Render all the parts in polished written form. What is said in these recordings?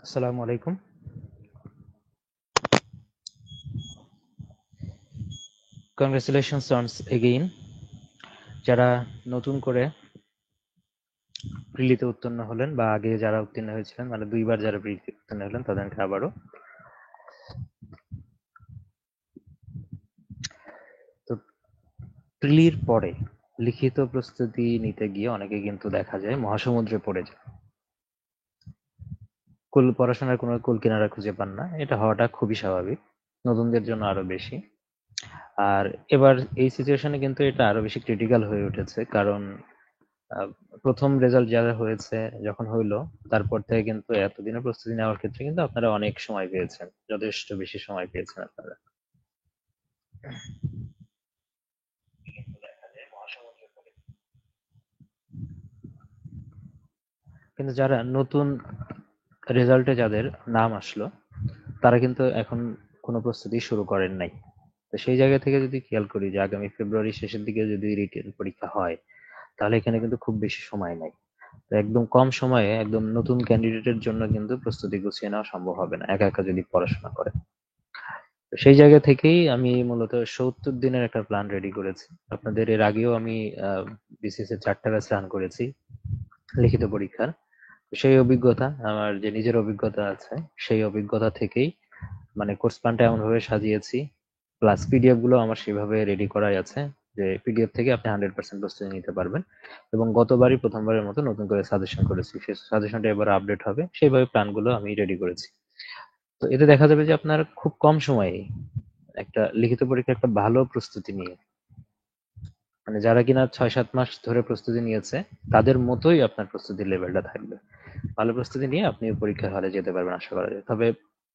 আসসালামু আলাইকুম। Congratulations once again. যারা নতুন করে প্রিলিতে উত্তীর্ণ হলেন বা আগে যারা উত্তীর্ণ হয়েছিলেন, মানে দুইবার যারা প্রিলিতে উত্তীর্ণ হলেন, তাদেরকে আবারও। তো প্রিলির পরে লিখিত প্রস্তুতি নিতে গিয়ে অনেকে কিন্তু দেখা যায় মহাসমুদ্রে পড়ে যায়, পড়াশোনার কোনো কুল কিনারা খুঁজে পান না। এটা হওয়াটা খুবই স্বাভাবিক, নতুনদের জন্য আরো বেশি। আর এবার এই সিচুয়েশনে কিন্তু এটা আরো বেশি ক্রিটিক্যাল হয়ে উঠেছে, কারণ আহ, প্রথম রেজাল্ট যারা হয়েছে যখন হইলো, তারপর থেকে কিন্তু এতদিনের প্রস্তুতি নেওয়ার ক্ষেত্রে কিন্তু আপনারা অনেক সময় পেয়েছেন, যথেষ্ট বেশি সময় পেয়েছেন আপনারা। কিন্তু যারা নতুন রেজাল্টে যাদের নাম আসলো, তারা কিন্তু এখন কোনো প্রস্তুতি শুরু করেন নাই। তো সেই জায়গা থেকে যদি খেয়াল করি যে আগামী ফেব্রুয়ারি শেষের দিকে যদি রিটেন পরীক্ষা হয়, তাহলে এখানে কিন্তু খুব বেশি সময় নাই। তো একদম কম সময়ে একদম নতুন ক্যান্ডিডেটের জন্য কিন্তু প্রস্তুতি গুছিয়ে নেওয়া সম্ভব হবে না একা একা যদি পড়াশোনা করে। তো সেই জায়গা থেকেই আমি মূলত 70 দিনের একটা প্ল্যান রেডি করেছি। আপনাদের এর আগেও আমি বিসিএস এর 4টা ব্যাচ রান করেছি লিখিত পরীক্ষার। তো সেই অভিজ্ঞতা, আমার যে নিজের অভিজ্ঞতা আছে, সেই অভিজ্ঞতা থেকেই মানে কোর্স প্ল্যানটা এমন ভাবে সাজিয়েছি, প্লাস পিডিএফ গুলো আমার সেভাবে রেডি করাই আছে যে পিডিএফ থেকে আপনি 100% প্রস্তুতি নিতে পারবেন। এবং গতবারই প্রথমবারের মতো নতুন করে সাজেশন করেছি, সেই সাজেশনটা এবার আপডেট হবে, সেইভাবে প্ল্যানগুলো আমি রেডি করেছি। তো এতে দেখা যাবে যে আপনার খুব কম সময়ে একটা লিখিত পরীক্ষা একটা ভালো প্রস্তুতি নিয়ে, মানে যারা কিনা 6-7 মাস ধরে প্রস্তুতি নিয়েছে, তাদের মতোই আপনার প্রস্তুতির লেভেলটা থাকবে। ভালো প্রস্তুতি নিয়ে আপনি পরীক্ষার হলে যেতে পারবেন আশা করা যায়। তবে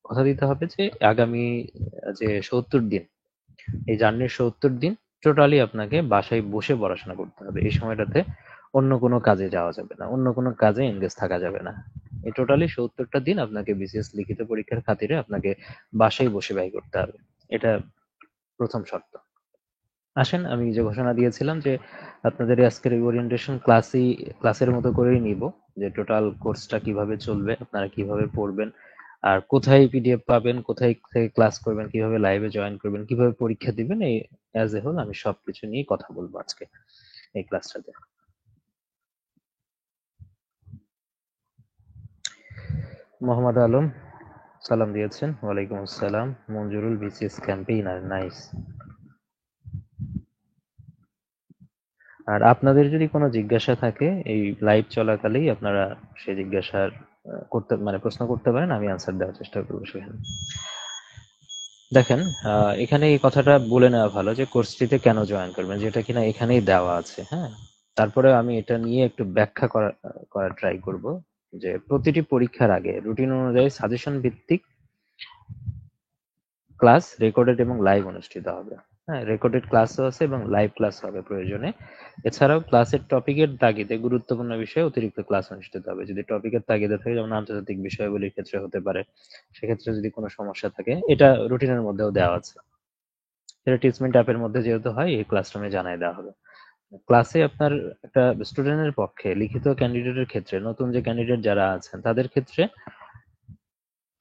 কথা দিতে হবে যে আগামী যে 70 দিন, এই জার্নির 70 দিন টোটালি আপনাকে বাসায় বসে পড়াশোনা করতে হবে। এই সময়টাতে অন্য কোনো কাজে যাওয়া যাবে না, অন্য কোনো কাজে এনগেজ থাকা যাবে না। এই টোটালি 70টা দিন আপনাকে বিসিএস লিখিত পরীক্ষার খাতিরে আপনাকে বাসায় বসে ব্যয় করতে হবে। এটা প্রথম শর্ত। আসেন, আমি যে ঘোষণা দিয়েছিলাম যে আপনাদের আজকের ওরিয়েন্টেশন ক্লাসের মতো করেই নিব, যে টোটাল কোর্সটা কিভাবে চলবে, আপনারা কিভাবে পড়বেন, আর কোথায় পিডিএফ পাবেন, কোথায় থেকে ক্লাস করবেন, কিভাবে লাইভে জয়েন করবেন, কিভাবে পরীক্ষা দিবেন, এই অ্যাজ এ হোল আমি সবকিছু নিয়ে কথা বলবো আজকে এই ক্লাসটাতে। মোহাম্মদ আলম সালাম দিয়েছেন। ওয়ালাইকুম আসসালাম। Manjurul BCS campaigner, nice. আর আপনাদের যদি কোনো জিজ্ঞাসা থাকে এই লাইভ চলাকালেই আপনারা সেই জিজ্ঞাসার করতে মানে প্রশ্ন করতে পারেন, আমি আনসার দেওয়ার চেষ্টা করবো সেখানে। দেখেন, এখানে এই কথাটা বলে নেওয়া ভালো যে কোর্সটিতে কেন জয়েন করবেন, যেটা কিনা এখানেই দেওয়া আছে। হ্যাঁ, তারপরে আমি এটা নিয়ে একটু ব্যাখ্যা করার ট্রাই করব। যে প্রতিটি পরীক্ষার আগে রুটিন অনুযায়ী সাজেশন ভিত্তিক ক্লাস রেকর্ডেড এবং লাইভ অনুষ্ঠিত হবে। হ্যাঁ, রেকর্ডেড ক্লাসও আছে এবং লাইভ ক্লাস হবে প্রয়োজনে। এছাড়াও ক্লাসের টপিকের তাগিদে গুরুত্বপূর্ণ বিষয়ে অতিরিক্ত ক্লাস অনুষ্ঠিত হবে। যদি টপিকের তাগিদে থাকে, যেমন আন্তর্জাতিক বিষয়গুলির ক্ষেত্রে হতে পারে, সেক্ষেত্রে যদি কোনো সমস্যা থাকে, এটা রুটিনের মধ্যেও দেওয়া আছে। এটা টিচমেন্ট অ্যাপের মধ্যে যেহেতু হয়, এই ক্লাসরুমে জানাই দেওয়া হবে। ক্লাসে আপনার একটা স্টুডেন্টের পক্ষে, লিখিত ক্যান্ডিডেটের ক্ষেত্রে, নতুন যে ক্যান্ডিডেট যারা আছেন তাদের ক্ষেত্রে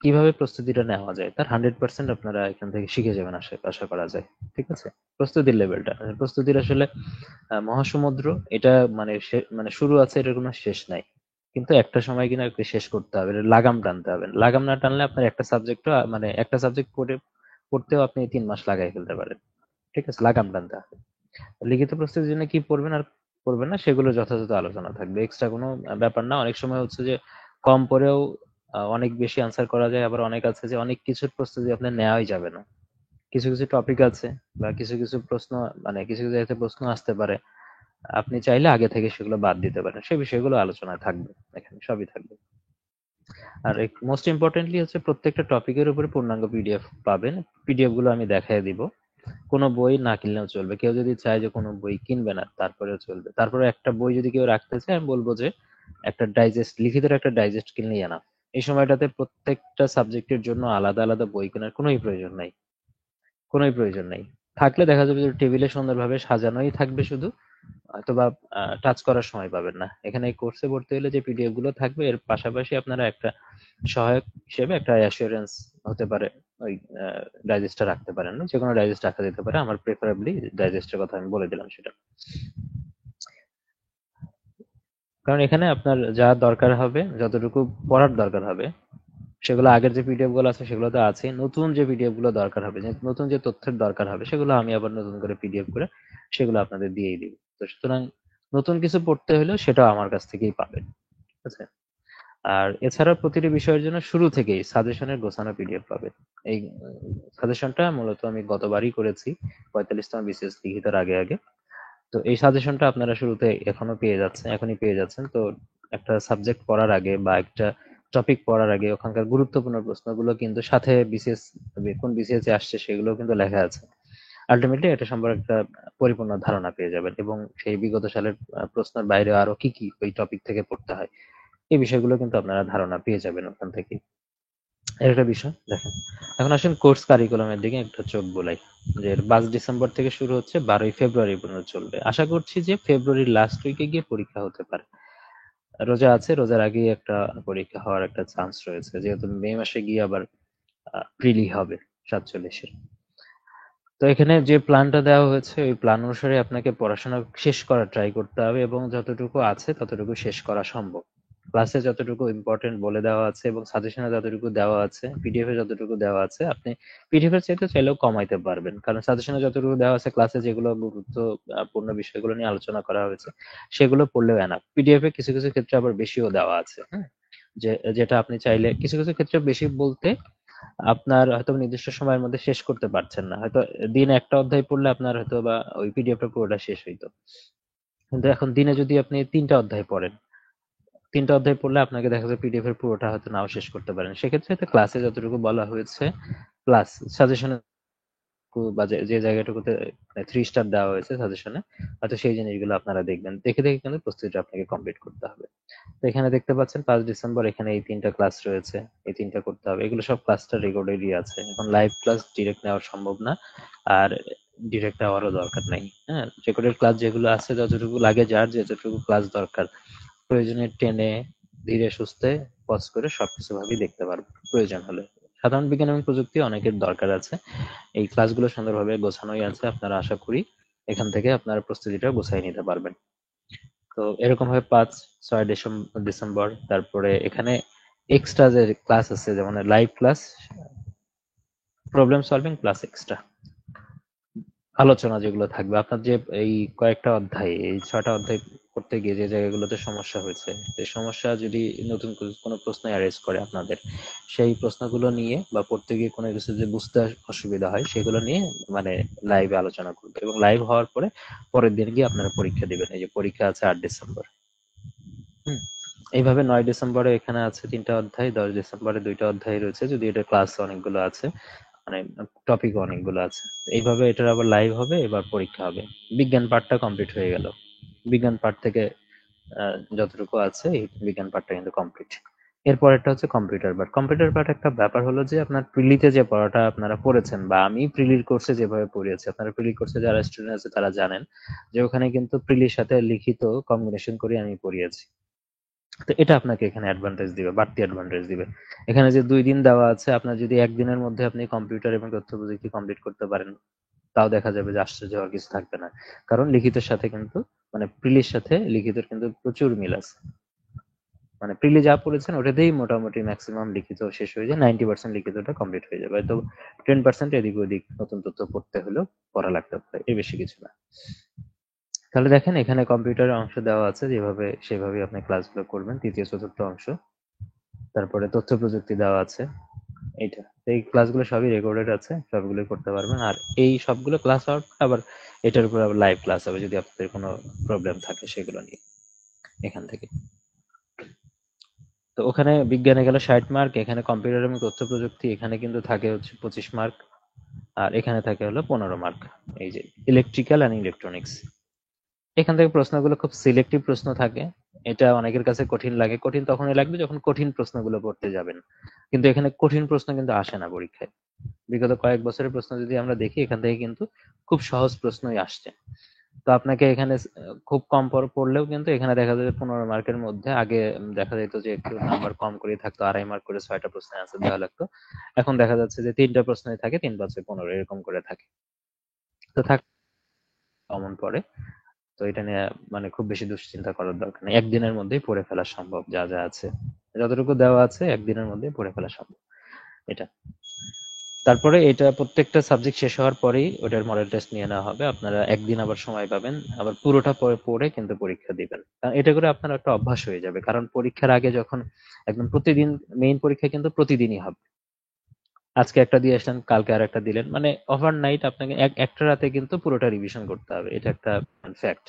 কিভাবে প্রস্তুতিটা নেওয়া যায় তার 100% আপনারা এখান থেকে শিখে যাবেন, আশা করা যায়। ঠিক আছে, প্রস্তুতির লেভেলটা, প্রস্তুতির আসলে মহাসমুদ্র। এটা মানে শুরু আছে, এটার কোনো শেষ নাই। কিন্তু একটা সময় কিনা ওকে শেষ করতে হবে, এটা লাগাম টানতে হবে। লাগাম না টানলে আপনার একটা সাবজেক্টও, মানে একটা সাবজেক্ট পড়তেও আপনি 3 মাস লাগাই ফেলতে পারেন। ঠিক আছে, লাগাম টানতে হবে। লিখিত প্রস্তুতির জন্য কি পড়বেন আর পড়বেন না, সেগুলো যথাযথ আলোচনা থাকবে, এক্সট্রা কোনো ব্যাপার না। অনেক সময় হচ্ছে যে কম পড়েও অনেক বেশি আনসার করা যায়, আবার অনেক আছে যে অনেক কিছুর প্রস্তুতি আপনার নেওয়াই যাবে না। কিছু কিছু টপিক আছে বা কিছু কিছু প্রশ্ন, মানে কিছু কিছু জায়গাতে প্রশ্ন আসতে পারে, আপনি চাইলে আগে থেকে সেগুলো বাদ দিতে পারেন। সেই বিষয়গুলো আলোচনায় থাকবে, এখানে সবই থাকবে। আর মোস্ট ইম্পর্টেন্টলি হচ্ছে প্রত্যেকটা টপিকের উপরে পূর্ণাঙ্গ পিডিএফ পাবেন। পিডিএফ গুলো আমি দেখাই দিব। কোনো বই না কিনলেও চলবে, কেউ যদি চায় যে কোনো বই কিনবে না তারপরেও চলবে। তারপরে একটা বই যদি কেউ রাখতে চায়, আমি বলবো যে একটা ডাইজেস্ট, লিখিত একটা ডাইজেস্ট কিনলেই না। এই সময়টাতে প্রত্যেকটা সাবজেক্টের জন্য আলাদা আলাদা বই কেনার কোনোই প্রয়োজন নাই। থাকলে দেখা যাবে যে টেবিলে সুন্দরভাবে সাজানোই থাকবে শুধু, অথবা টাচ করার সময় পাবেন না। এখানে কোর্সে ভর্তি হলে যে পিডিএফ গুলো থাকবে, এর পাশাপাশি আপনারা একটা সহায়ক হিসেবে একটা অ্যাসিওরেন্স হতে পারে, ওই ডাইজেস্টটা রাখতে পারেন না, যে কোনো ডাইজেস্ট রাখা যেতে পারে, আমার প্রেফারেবলি ডাইজেস্টের কথা আমি বলে দিলাম সেটা। কারণ এখানে আপনার যা দরকার হবে, যতটুকু পড়ার দরকার হবে, সেগুলো আগের যে পিডিএফ গুলো আছে সেগুলো তো আছে, নতুন যে পিডিএফ গুলো দরকার হবে, যে নতুন যে তথ্যের দরকার হবে, সেগুলো আমি আবার নতুন করে পিডিএফ করে সেগুলো আপনাদের দিয়েই দিব। তো সুতরাং নতুন কিছু পড়তে হলেও সেটাও আমার কাছ থেকেই পাবেন, ঠিক আছে? আর এছাড়া প্রতিটি বিষয়ের জন্য শুরু থেকেই সাজেশনের গোছানো পিডিএফ পাবেন। এই সাজেশনটা মূলত আমি গতবারই করেছি 45তম বিসিএস লিখিতের আগে আগে। তো এই সাজেশনটা আপনারা শুরুতে এখনই পেয়ে যাচ্ছেন। তো একটা সাবজেক্ট পড়ার আগে বা একটা টপিক পড়ার আগে ওখানকার গুরুত্বপূর্ণ প্রশ্নগুলো কিন্তু সাথে বিসিএস, কোন বিসিএস এ আসছে সেগুলো কিন্তু লেখা আছে। আলটিমেটলি এটা সম্পর্কে একটা পরিপূর্ণ ধারণা পেয়ে যাবেন, এবং সেই বিগত সালের প্রশ্নের বাইরে আরো কি কি ওই টপিক থেকে পড়তে হয়, এই বিষয়গুলো কিন্তু আপনারা ধারণা পেয়ে যাবেন ওখান থেকে। এর একটা বিষয় দেখেন। এখন আসেন কোর্স কারিকুলামের দিকে একটা চোখ বোলাই। যে 5 ডিসেম্বর থেকে শুরু হচ্ছে, 12ই ফেব্রুয়ারি পর্যন্ত চলবে। আশা করছি যে ফেব্রুয়ারির লাস্ট উইকে গিয়ে পরীক্ষা হতে পারে। রোজা আছে, রোজার আগেই একটা পরীক্ষা হওয়ার একটা চান্স রয়েছে, যেহেতু মে মাসে গিয়ে আবার প্রিলি হবে 47-এর। তো এখানে যে প্ল্যানটা দেওয়া হয়েছে ওই প্ল্যান অনুসারে আপনাকে পড়াশোনা শেষ করার ট্রাই করতে হবে, এবং যতটুকু আছে ততটুকু শেষ করা সম্ভব। ক্লাসে যতটুকু ইম্পর্টেন্ট বলে দেওয়া আছে এবং সাজেশনে যতটুকু দেওয়া আছে, পিডিএফ এ যতটুকু দেওয়া আছে, আপনি পিডিএফ এর চাইতে চাইলেও কমাইতে পারবেন, কারণ সাজেশনে যতটুকু দেওয়া আছে, ক্লাসে যেগুলো গুরুত্বপূর্ণ বিষয়গুলো নিয়ে আলোচনা করা হয়েছে সেগুলো পড়লেও এনাফ। পিডিএফ এ কিছু কিছু ক্ষেত্রে আবার বেশিও দেওয়া আছে, হ্যাঁ, যেটা আপনি চাইলে কিছু কিছু ক্ষেত্রে বেশি বলতে আপনার হয়তো নির্দিষ্ট সময়ের মধ্যে শেষ করতে পারছেন না, হয়তো দিনে একটা অধ্যায় পড়লে আপনার হয়তো বা ওই পিডিএফটা পুরোটা শেষ হইতো, কিন্তু এখন দিনে যদি আপনি 3টা অধ্যায় পড়েন, 3টা অধ্যায় পড়লে আপনাকে দেখা যায় পিডিএফ এর পুরোটা হয়তো নাও শেষ করতে পারেন। সেক্ষেত্রে হয়তো ক্লাসে যতটুকু বলা হয়েছে প্লাস সাজেশনে বা যে জায়গাটুকুতে 3 স্টার দেওয়া হয়েছে সাজেশনে, হয়তো সেই জিনিসগুলো আপনারা দেখবেন, দেখে দেখে কিন্তু প্রস্তুতিটা আপনাকে কমপ্লিট করতে হবে। তো এখানে দেখতে পাচ্ছেন 5 ডিসেম্বর এখানে এই 3টা ক্লাস রয়েছে, এই 3টা করতে হবে। এগুলো সব ক্লাসটা রেকর্ডেরই আছে, এখন লাইভ ক্লাস ডিরেক্ট নেওয়া সম্ভব না, আর ডিরেক্ট নেওয়ারও দরকার নাই। হ্যাঁ, রেকর্ডেড ক্লাস যেগুলো আছে, যতটুকু লাগে, যার যতটুকু ক্লাস দরকার, প্রয়োজনে টেনে ধীরে সুস্থে পজ করে সবকিছু ভাবেই দেখতে পারবো প্রয়োজন হলে। সাধারণ বিজ্ঞান এবং প্রযুক্তি অনেকের দরকার আছে, এই ক্লাসগুলো সুন্দরভাবে গোছানোই আছে, আপনারা আশা করি এখান থেকে আপনারা প্রস্তুতিটা গোছাই নিতে পারবেন। তো এরকম ভাবে 5-6 ডিসেম্বর, তারপরে এখানে এক্সট্রা যে ক্লাস আছে, যেমন live class, problem solving plus extra আলোচনা যেগুলো থাকবে, আপনার যে এই কয়েকটা অধ্যায়, এই 6টা অধ্যায় করতে গিয়ে যে জায়গাগুলোতে সমস্যা হয়েছে, সেই সমস্যা যদি নতুন কোনো প্রশ্ন অ্যারেজ করে আপনাদের, সেই প্রশ্নগুলো নিয়ে বা পড়তে গিয়ে কোনো কিছু যে বুঝতে অসুবিধা হয় সেগুলো নিয়ে মানে লাইভে আলোচনা করবে, এবং লাইভ হওয়ার পরে পরের দিন গিয়ে আপনারা পরীক্ষা দিবেন। এই যে পরীক্ষা আছে 8 ডিসেম্বর। হুম, এইভাবে 9 ডিসেম্বরে এখানে আছে 3টা অধ্যায়, 10 ডিসেম্বরে 2টা অধ্যায় রয়েছে, যদি এটা ক্লাস অনেকগুলো আছে, মানে টপিক অনেকগুলো আছে। এইভাবে এটার আবার লাইভ হবে, এবার পরীক্ষা হবে। বিজ্ঞান পার্টটা কমপ্লিট হয়ে গেল। বিজ্ঞান পার্ট থেকে যতটুকু আছে এই বিজ্ঞান পার্টটা কিন্তু কমপ্লিট। এরপরেরটা হচ্ছে কম্পিউটার পার্ট। কম্পিউটার পার্ট একটা ব্যাপার হলো যে আপনার প্রিলিতে যে পড়াটা আপনারা পড়েছেন, বা আমি প্রিলির কোর্সে যেভাবে পড়িয়েছি, আপনারা প্রিলি কোর্সে যারা স্টুডেন্ট আছে তারা জানেন যে ওখানে কিন্তু প্রিলির সাথে লিখিত কম্বিনেশন করে আমি পড়িয়েছি। তো এটা আপনাকে এখানে অ্যাডভান্টেজ দিবে, বাড়তি অ্যাডভান্টেজ দিবে। এখানে যে 2 দিন দেওয়া আছে, আপনার যদি একদিনের মধ্যে আপনি কম্পিউটার এবং তথ্য প্রযুক্তি কমপ্লিট করতে পারেন, তাও দেখা যাবে যে আশ্চর্য হওয়ার কিছু থাকবে না, কারণ লিখিতের সাথে কিন্তু, মানে প্রিলির সাথে লিখিতের কিন্তু প্রচুর মিল আছে। মানে প্রিলি যা পড়েছেন ওটাতেই মোটামুটি ম্যাক্সিমাম লিখিত শেষ হয়ে যায়, 90% লিখিতটা কমপ্লিট হয়ে যাবে, তো 10% এদিক ওদিক নতুন তথ্য পড়তে হলেও পড়া লাগতে পারে, এই বেশি কিছু না। তাহলে দেখেন এখানে কম্পিউটারের অংশ দেওয়া আছে, যেভাবে সেভাবে আপনি ক্লাসগুলো করবেন, তৃতীয় চতুর্থ অংশ। তারপরে তথ্য প্রযুক্তি দেওয়া আছে, এইটা, এই ক্লাসগুলো সবই রেকর্ডেড আছে, সবগুলো করতে পারবেন। আর এই সবগুলো ক্লাস হওয়ার পর আবার এটার উপর আবার লাইভ ক্লাস হবে, যদি আপনাদের কোনো প্রবলেম থাকে সেগুলো নিয়ে এখান থেকে। তো ওখানে বিজ্ঞানে গেল 60 মার্ক, এখানে কম্পিউটার এবং তথ্য প্রযুক্তি এখানে কিন্তু থাকে হচ্ছে 25 মার্ক, আর এখানে থাকে হলো 15 মার্ক। এই যে ইলেকট্রিক্যাল অ্যান্ড ইলেকট্রনিক্স, এখান থেকে প্রশ্নগুলো খুব সিলেক্টিভ প্রশ্ন থাকে। এটা অনেকের কাছে কঠিন লাগে, কঠিন তখনই লাগবে যখন কঠিন প্রশ্নগুলো পড়তে যাবেন, কিন্তু এখানে কঠিন প্রশ্ন কিন্তু আসে না পরীক্ষায়। বিগত কয়েক বছরের প্রশ্ন যদি আমরা দেখি, এখান থেকে কিন্তু খুব সহজ প্রশ্নই আসছে। তো আপনাকে এখানে খুব কম পড়লেও কিন্তু এখানে দেখা যাবে 15 মার্কের মধ্যে আগে দেখা যেত যে একটু নাম্বার কম করে থাকতো, 2.5 মার্ক করে 6টা প্রশ্নের অ্যান্সার দেওয়া লাগতো। এখন দেখা যাচ্ছে যে 3টা প্রশ্নই থাকে 3 5 15 এরকম করে থাকে। তো থাক কমন পড়ে। তো এটা নিয়ে মানে খুব বেশি দুশ্চিন্তা করার দরকার নেই, একদিনের মধ্যেই পড়ে ফেলা সম্ভব। যা যা আছে, যতটুকু দেওয়া আছে একদিনের মধ্যেই পড়ে ফেলা সম্ভব এটা। তারপরে এটা প্রত্যেকটা সাবজেক্ট শেষ হওয়ার পরেই ওটার মডেল টেস্ট নিয়ে নেওয়া হবে। আপনারা একদিন আবার সময় পাবেন, আবার পুরোটা পড়ে কিন্তু পরীক্ষা দিবেন। কারণ এটা করে আপনার একটা অভ্যাস হয়ে যাবে। কারণ পরীক্ষার আগে যখন একদম প্রতিদিন, মেইন পরীক্ষা কিন্তু প্রতিদিনই হবে। আজকে একটা দিয়ে আসলেন, কালকে আর একটা দিলেন, মানে ওভারনাইট আপনাকে একটা রাতে কিন্তু পুরোটা রিভিশন করতে হবে, এটা একটা ফ্যাক্ট।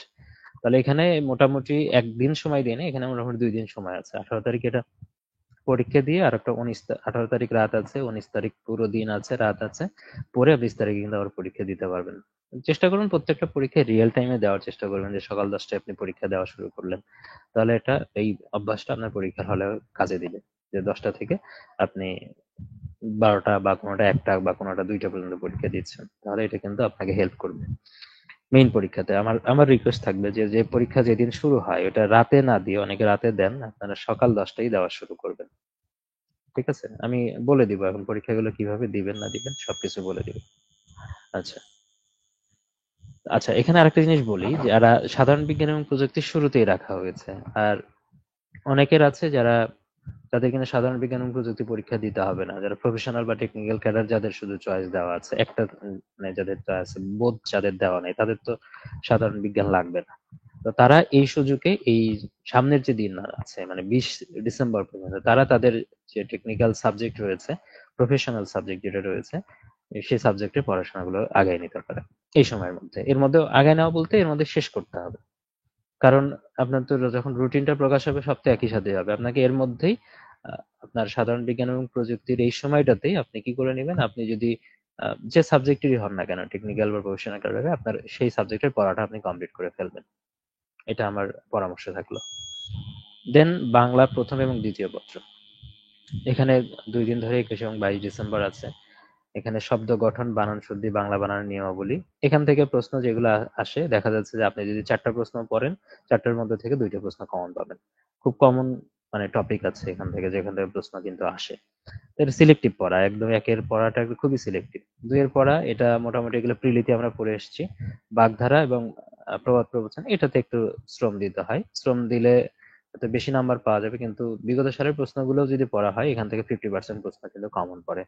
তাহলে এখানে মোটামুটি একদিন সময় দিয়ে নেই, এখানে মোটামুটি 2 দিন সময় আছে। 18 তারিখ এটা পরীক্ষা দিয়ে, আর একটা 18 তারিখ রাত আছে, 19 তারিখ পুরো দিন আছে, রাত আছে, পরে 20 তারিখে কিন্তু আবার পরীক্ষা দিতে পারবেন। চেষ্টা করুন প্রত্যেকটা পরীক্ষায় রিয়েল টাইমে দেওয়ার চেষ্টা করবেন, যে সকাল 10টায় আপনি পরীক্ষা দেওয়া শুরু করলেন, তাহলে এটা এই অভ্যাসটা আপনার পরীক্ষার হলে কাজে দিবে। যে 10টা থেকে আপনি 12টা বা কোনোটা 1টা বা কোনোটা 2টা পর্যন্ত পরীক্ষা দিচ্ছেন, তাহলে এটা কিন্তু আপনাকে হেল্প করবে মেইন পরীক্ষাতে। আমার আমার রিকোয়েস্ট থাকবে যে যে পরীক্ষা যেদিন শুরু হয় ওটা রাতে না দিয়ে, অনেকে রাতে দেন, আপনারা সকাল 10টায় দেওয়া শুরু করবেন। ঠিক আছে, আমি বলে দিব এখন পরীক্ষাগুলো কিভাবে দিবেন না দিবেন সবকিছু বলে দিব। আচ্ছা, আচ্ছা, এখানে আরেকটা জিনিস বলি, যারা সাধারণ বিজ্ঞান এবং প্রযুক্তি শুরুতেই রাখা হয়েছে, আর অনেকের আছে যারা, যাদের কিনা সাধারণ বিজ্ঞান এবং প্রযুক্তি পরীক্ষা দিতে হবে না, যারা প্রফেশনাল বা টেকনিক্যাল ক্যাডার, যাদের শুধু চয়েস দেওয়া আছে একটা, মানে যাদের চয়েস বোধ যাদের দেওয়া নেই, তাদের তো সাধারণ বিজ্ঞান লাগবে না। তো তারা এই সুযোগে, এই সামনের যে দিন আছে মানে 20 ডিসেম্বর পর্যন্ত, তারা তাদের যে টেকনিক্যাল সাবজেক্ট রয়েছে, প্রফেশনাল সাবজেক্ট যেটা রয়েছে, সেই সাবজেক্টের পড়াশোনাগুলো আগায় নিতে পারে এই সময়ের মধ্যে। এর মধ্যে আগায় নেওয়া বলতে এর মধ্যে শেষ করতে হবে। কারণ আপনার তো যখন রুটিনটা প্রকাশ হবে সব তো একই সাথে হবে, আপনাকে এর মধ্যেই আপনার সাধারণ বিজ্ঞান এবং প্রযুক্তির এই সময়টাতেই আপনি কি করে নেবেন, আপনি যদি যে সাবজেক্টেরই হন না কেন, টেকনিক্যাল বা প্রফেশনাল কারণে, আপনার সেই সাবজেক্টের পড়াটা আপনি কমপ্লিট করে ফেলবেন। এটা আমার পরামর্শ থাকলো। দেন বাংলা প্রথম এবং দ্বিতীয় পত্র, এখানে 2 দিন ধরে 21 এবং 22 ডিসেম্বর আছে। এখানে শব্দ গঠন, বানান শুদ্ধি, বাংলা বানানের নিয়মাবলী, এখান থেকে প্রশ্ন যেগুলো আসে, দেখা যাচ্ছে যে আপনি যদি 4টা প্রশ্ন পড়েন, 4টার মধ্যে থেকে 2টা প্রশ্ন কমন পাবেন। খুব কমন মানে টপিক আছে এখান থেকে, যেখান থেকে প্রশ্ন কিন্তু আসে। এটা সিলেক্টিভ পড়া, একদম একের পড়াটা খুবই সিলেক্টিভ। 2 এর পড়া এটা মোটামুটি এগুলো প্রিলিতে আমরা পড়ে এসেছি। বাগধারা এবং প্রবাদ প্রবচন, এটাতে একটু শ্রম দিতে হয়, শ্রম দিলে এত বেশি নাম্বার পাওয়া যাবে। কিন্তু বিগত সালের প্রশ্নগুলো যদি পড়া হয়, এখান থেকে 50% প্রশ্ন কিন্তু কমন পড়ে।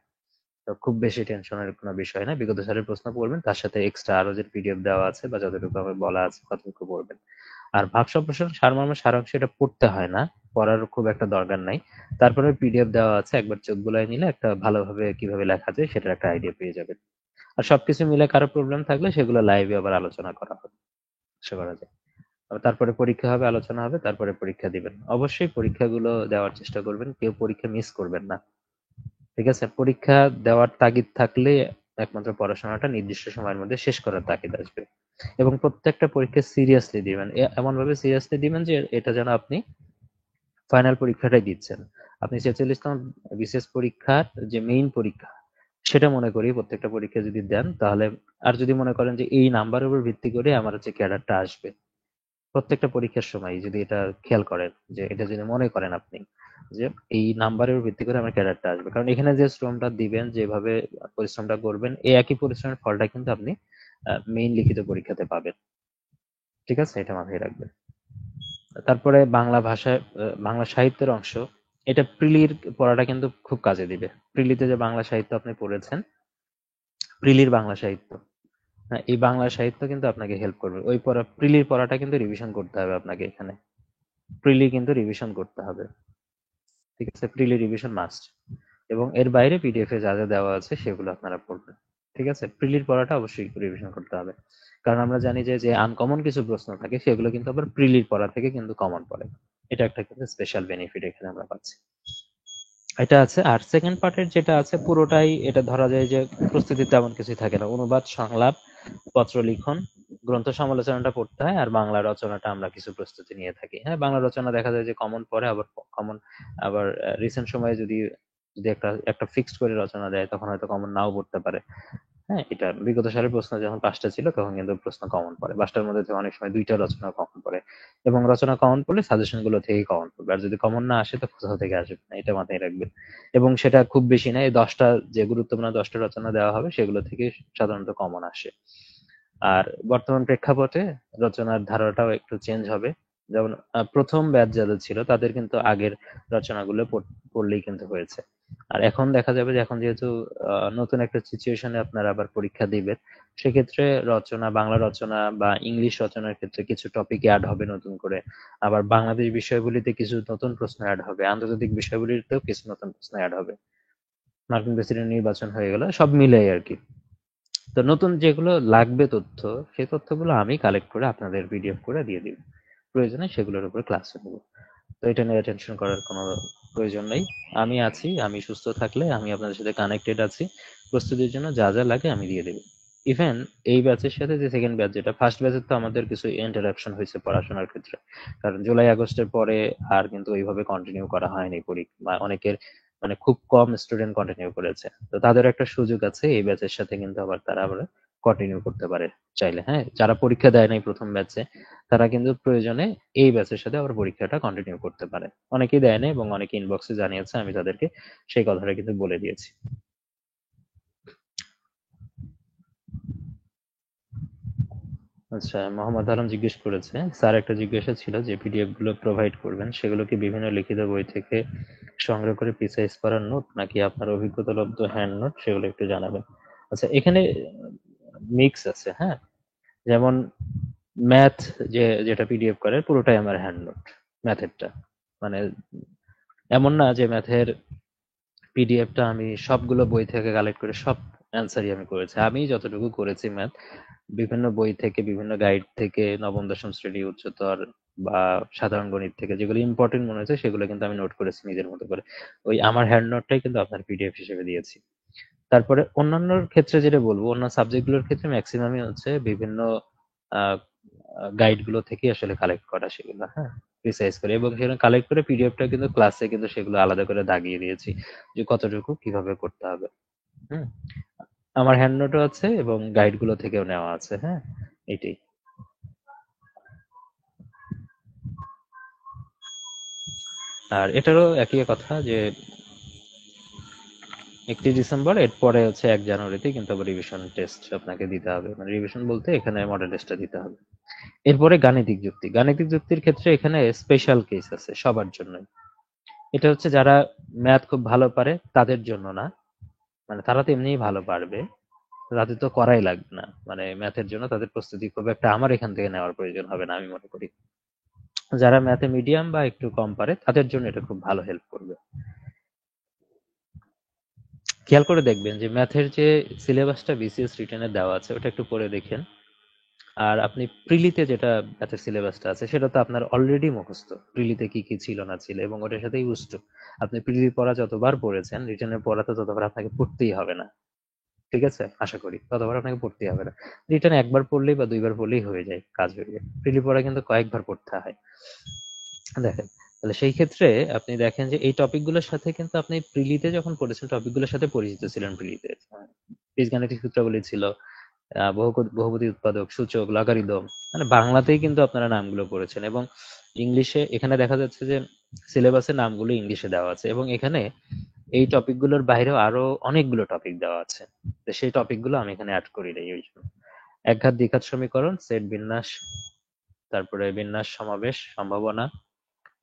তো খুব বেশি টেনশনের কোনো বিষয় না, বিগত সালের প্রশ্ন পড়বেন, তার সাথে এক্সট্রা আরো যে পিডিএফ দেওয়া আছে বা যতটুকু আমার বলা আছে ততটুকু পড়বেন। আর ভাব সম্প্রসারণ, সারমর্ম, সারাংশ এটা পড়তে হয় না, পড়ার খুব একটা দরকার নাই। তারপরে পিডিএফ দেওয়া আছে, একবার চোখ বুলায় নিলে একটা ভালোভাবে কিভাবে লেখা যায় সেটার একটা আইডিয়া পেয়ে যাবেন। আর সবকিছু মিলে কারো প্রবলেম থাকলে সেগুলো লাইভে আবার আলোচনা করা হবে, আশা করা যায়। আবার তারপরে পরীক্ষা হবে, আলোচনা হবে, তারপরে পরীক্ষা দিবেন। অবশ্যই পরীক্ষাগুলো দেওয়ার চেষ্টা করবেন, কেউ পরীক্ষা মিস করবেন না। ঠিক আছে, পরীক্ষা দেওয়ার তাগিদ থাকলে একমাত্র পড়াশোনাটা নির্দিষ্ট সময়ের মধ্যে শেষ করার তাগিদ আসবে। এবং প্রত্যেকটা পরীক্ষা সিরিয়াসলি দিবেন, এমন ভাবে সিরিয়াসলি দিবেন যে এটা যেন আপনি ফাইনাল পরীক্ষাটাই দিচ্ছেন। আপনি 46তম বিসিএস পরীক্ষার যে মেইন পরীক্ষা, সেটা মনে করি প্রত্যেকটা পরীক্ষা যদি দেন তাহলে, আর যদি মনে করেন যে এই নাম্বারের উপর ভিত্তি করে আমার হচ্ছে ক্যাডারটা আসবে, প্রত্যেকটা পরীক্ষার সময় যদি এটা খেয়াল করেন, যে এটা যদি মনে করেন আপনি যে এই নাম্বারের উপর ভিত্তি করে আমার ক্যাডারটা আসবে, কারণ এখানে যে শ্রমটা দিবেন, যেভাবে পরিশ্রমটা করবেন, এই একই পরিশ্রমের ফলটা কিন্তু আপনি মেইন লিখিত পরীক্ষাতে পাবেন। ঠিক আছে, এটা মাথায় রাখবেন। তারপরে বাংলা ভাষায় বাংলা সাহিত্যের অংশ, এটা প্রিলির পড়াটা কিন্তু খুব কাজে দিবে। প্রিলিতে যে বাংলা সাহিত্য আপনি পড়েছেন, প্রিলির বাংলা সাহিত্য, হ্যাঁ, এই বাংলা সাহিত্য কিন্তু আপনাকে হেল্প করবে। ওই পড়া, প্রিলির পড়াটা কিন্তু রিভিশন করতে হবে আপনাকে এখানে, প্রিলি কিন্তু রিভিশন করতে হবে। ঠিক আছে, প্রিলি রিভিশন মাস্ট। এবং এর বাইরে পিডিএফ এ যা যা দেওয়া আছে সেগুলো আপনারা পড়বেন। ঠিক আছে, প্রিলির পড়াটা অবশ্যই রিভিশন করতে হবে, কারণ আমরা জানি যে যে আনকমন কিছু প্রশ্ন থাকে সেগুলো কিন্তু আবার প্রিলির পড়া থেকে কিন্তু কমন পড়ে। এটা একটা কিন্তু স্পেশাল বেনিফিট এখানে আমরা পাচ্ছি। এটা আছে। আর সেকেন্ড পার্টের যেটা আছে পুরোটাই এটা ধরা যায় যে প্রস্তুতি তেমন কিছুই থাকে না, অনুবাদ, সংলাপ, পত্র লিখন, গ্রন্থ সমালোচনাটা পড়তে হয়, আর বাংলা রচনাটা আমরা কিছু প্রস্তুতি নিয়ে থাকি। হ্যাঁ, বাংলা রচনা দেখা যায় যে কমন পড়ে, আবার কমন, আবার রিসেন্ট সময়ে যদি যদি একটা একটা ফিক্সড করে রচনা দেয় তখন হয়তো কমন নাও পড়তে পারে। হ্যাঁ, এটা বিগত সালের প্রশ্ন যখন 5টা ছিল তখন কিন্তু প্রশ্ন কমন পড়ে, 5টার মধ্যে থেকে অনেক সময় 2টা রচনা কমন পড়ে, এবং রচনা কমন পড়লে সাজেশন গুলো থেকেই কমন পড়বে, আর যদি কমন না আসে তো কোথাও থেকে আসবে না, এটা মাথায় রাখবেন। এবং সেটা খুব বেশি না, এই 10টা যে গুরুত্বপূর্ণ 10টা রচনা দেওয়া হবে সেগুলো থেকে সাধারণত কমন আসে। আর বর্তমান প্রেক্ষাপটে রচনার ধারাটাও একটু চেঞ্জ হবে। যেমন প্রথম ব্যাচ যাদের ছিল তাদের কিন্তু আগের রচনাগুলো পড়লেই কিন্তু হয়েছে। আর এখন দেখা যাবে যে এখন যেহেতু নতুন একটা সিচুয়েশনে আপনারা আবার পরীক্ষা দিবেন, সেক্ষেত্রে রচনা, বাংলা রচনা বা ইংলিশ রচনার ক্ষেত্রে কিছু টপিক অ্যাড হবে নতুন করে, আবার বাংলাদেশ বিষয়গুলিতে কিছু নতুন প্রশ্ন অ্যাড হবে, আন্তর্জাতিক বিষয়গুলিতেও কিছু নতুন প্রশ্ন অ্যাড হবে। মার্কিন প্রেসিডেন্ট নির্বাচন হয়ে গেল, সব মিলেই আর কি। তো নতুন যেগুলো লাগবে তথ্য, সেই তথ্যগুলো আমি কালেক্ট করে আপনাদের পিডিএফ করে দিয়ে দিব, প্রয়োজনে সেগুলোর উপর ক্লাস নেব। তো এটা নিয়ে টেনশন করার কোনো প্রয়োজন নেই। আমি আছি, আমি সুস্থ থাকলে আমি আপনাদের সাথে কানেক্টেড আছি, প্রস্তুতির জন্য যা যা লাগে আমি দিয়ে দেবো। ইভেন এই ব্যাচের সাথে যে সেকেন্ড ব্যাচ, যেটা ফার্স্ট ব্যাচের, তো আমাদের কিছু ইন্টারাপশন হয়েছে পড়াশোনার ক্ষেত্রে, কারণ জুলাই আগস্টের পরে আর কিন্তু ওইভাবে কন্টিনিউ করা হয়নি পরীক্ষা, অনেকের মানে খুব কম স্টুডেন্ট কন্টিনিউ করেছে, তো তাদের একটা সুযোগ আছে এই ব্যাচের সাথে, কিন্তু আবার তারা আবার কন্টিনিউ করতে পারে চাইলে। হ্যাঁ, যারা পরীক্ষা দেয় নাই প্রথম ব্যাচে তারা কিন্তু প্রয়োজনে এই ব্যাচের সাথে আবার পরীক্ষাটা কন্টিনিউ করতে পারে। অনেকেই দেয় না এবং অনেকে ইনবক্সে জানিয়েছে, আমি তাদেরকে সেই কথাটা কিন্তু বলে দিয়েছি। আচ্ছা, মোহাম্মদ আলম জিজ্ঞেস করেছে, স্যার একটা জিজ্ঞাসা ছিল যে পিডিএফ গুলো প্রোভাইড করবেন সেগুলো কি বিভিন্ন লিখিত বই থেকে সংগ্রহ করে প্রিসাইজ করার নোট, নাকি আপনার অভিজ্ঞতালব্ধ হ্যান্ড নোট, সেগুলো একটু জানাবেন। আচ্ছা, এখানে মিক্স আছে। হ্যাঁ, যেমন ম্যাথ যেটা পিডিএফ করে পুরোটাই আমার হ্যান্ড নোট, ম্যাথেরটা। মানে এমন না যে ম্যাথের পিডিএফটা আমি সবগুলো বই থেকে কালেক্ট করে সব অ্যান্সারই আমি করেছি, আমি যতটুকু করেছি ম্যাথ বিভিন্ন বই থেকে, বিভিন্ন গাইড থেকে, নবম দশম শ্রেণী, উচ্চতর বা সাধারণ গণিত থেকে যেগুলো ইম্পর্টেন্ট মনে হয়েছে সেগুলো কিন্তু আমি নোট করেছি নিজের মতো করে। ওই আমার হ্যান্ড নোটটাই কিন্তু আপনার পিডিএফ হিসেবে দিয়েছি। তারপরে অন্যান্য ক্ষেত্রে যেটা বলবো, অন্য সাবজেক্ট গুলোর ক্ষেত্রে ম্যাক্সিমামই হচ্ছে বিভিন্ন গাইড গুলো থেকে আসলে কালেক্ট করা সেগুলো। হ্যাঁ, প্রিসাইজ করে, এবং সেখানে কালেক্ট করে পিডিএফটা কিন্তু ক্লাসে কিন্তু সেগুলো আলাদা করে দাগিয়ে দিয়েছি যে কতটুকু কিভাবে করতে হবে। হুম, আমার হ্যান্ড নোটও আছে এবং গাইড গুলো থেকেও নেওয়া আছে। হ্যাঁ, এটাই। আর এটারও একই কথা যে 31 ডিসেম্বর, এরপরে হচ্ছে 1 জানুয়ারিতে কিন্তু আবার রিভিশন টেস্ট আপনাকে দিতে হবে, মানে রিভিশন বলতে এখানে মডেল টেস্টটা দিতে হবে। এরপরে গাণিতিক যুক্তি, গাণিতিক যুক্তির ক্ষেত্রে এখানে স্পেশাল কেস আছে সবার জন্য। এটা হচ্ছে যারা ম্যাথ খুব ভালো পারে তাদের জন্য না, মানে তারা তো এমনিই ভালো পারবে, তাদের তো করাই লাগবে না, মানে ম্যাথের জন্য তাদের প্রস্তুতি খুব একটা আমার এখান থেকে নেওয়ার প্রয়োজন হবে না আমি মনে করি। যারা ম্যাথে মিডিয়াম বা একটু কম পারে তাদের জন্য এটা খুব ভালো হেল্প করবে। খেয়াল করে দেখবেন যে ম্যাথের যে সিলেবাসটা বিসিএস রিটেনে দেওয়া আছে ওটা একটু পড়ে দেখেন। আর আপনি প্রিলিতে যেটা ম্যাথের সিলেবাসটা আছে সেটা তো আপনার অলরেডি মুখস্থ, প্রিলিতে কি কি ছিল না ছিল এবং ওটার সাথেই উষ্ট। আপনি প্রিলি পড়া যতবার পড়েছেন, রিটেনের পড়া তো ততবার আপনাকে পড়তেই হবে না। ঠিক আছে, আশা করি ততবার আপনাকে পড়তেই হবে না। রিটেন একবার পড়লেই বা দুইবার পড়লেই হয়ে যায়, কাজ হয়ে যায়। প্রিলি পড়া কিন্তু কয়েকবার পড়তে হয়। দেখেন, তাহলে সেই ক্ষেত্রে আপনি দেখেন যে এই টপিকগুলোর সাথে কিন্তু আপনি প্রিলিতে যখন পড়েছেন টপিকগুলোর সাথে পরিচিত ছিলেন। প্রিলিতে বীজগাণিতিক সূত্রাবলী ছিল, বহুপদী উৎপাদক, সূচক, লগারিদম, মানে বাংলাতেই কিন্তু আপনারা নামগুলো পড়েছেন, এবং ইংলিশে এখানে দেখা যাচ্ছে যে সিলেবাসের নামগুলো ইংলিশে দেওয়া আছে, এবং এখানে এই টপিকগুলোর বাইরেও আরো অনেকগুলো টপিক দেওয়া আছে। তো সেই টপিকগুলো আমি এখানে অ্যাড করি নাই ওই জন্য। একঘাত দ্বিঘাত সমীকরণ, সেট বিন্যাস, তারপরে বিন্যাস, সমাবেশ, সম্ভাবনা,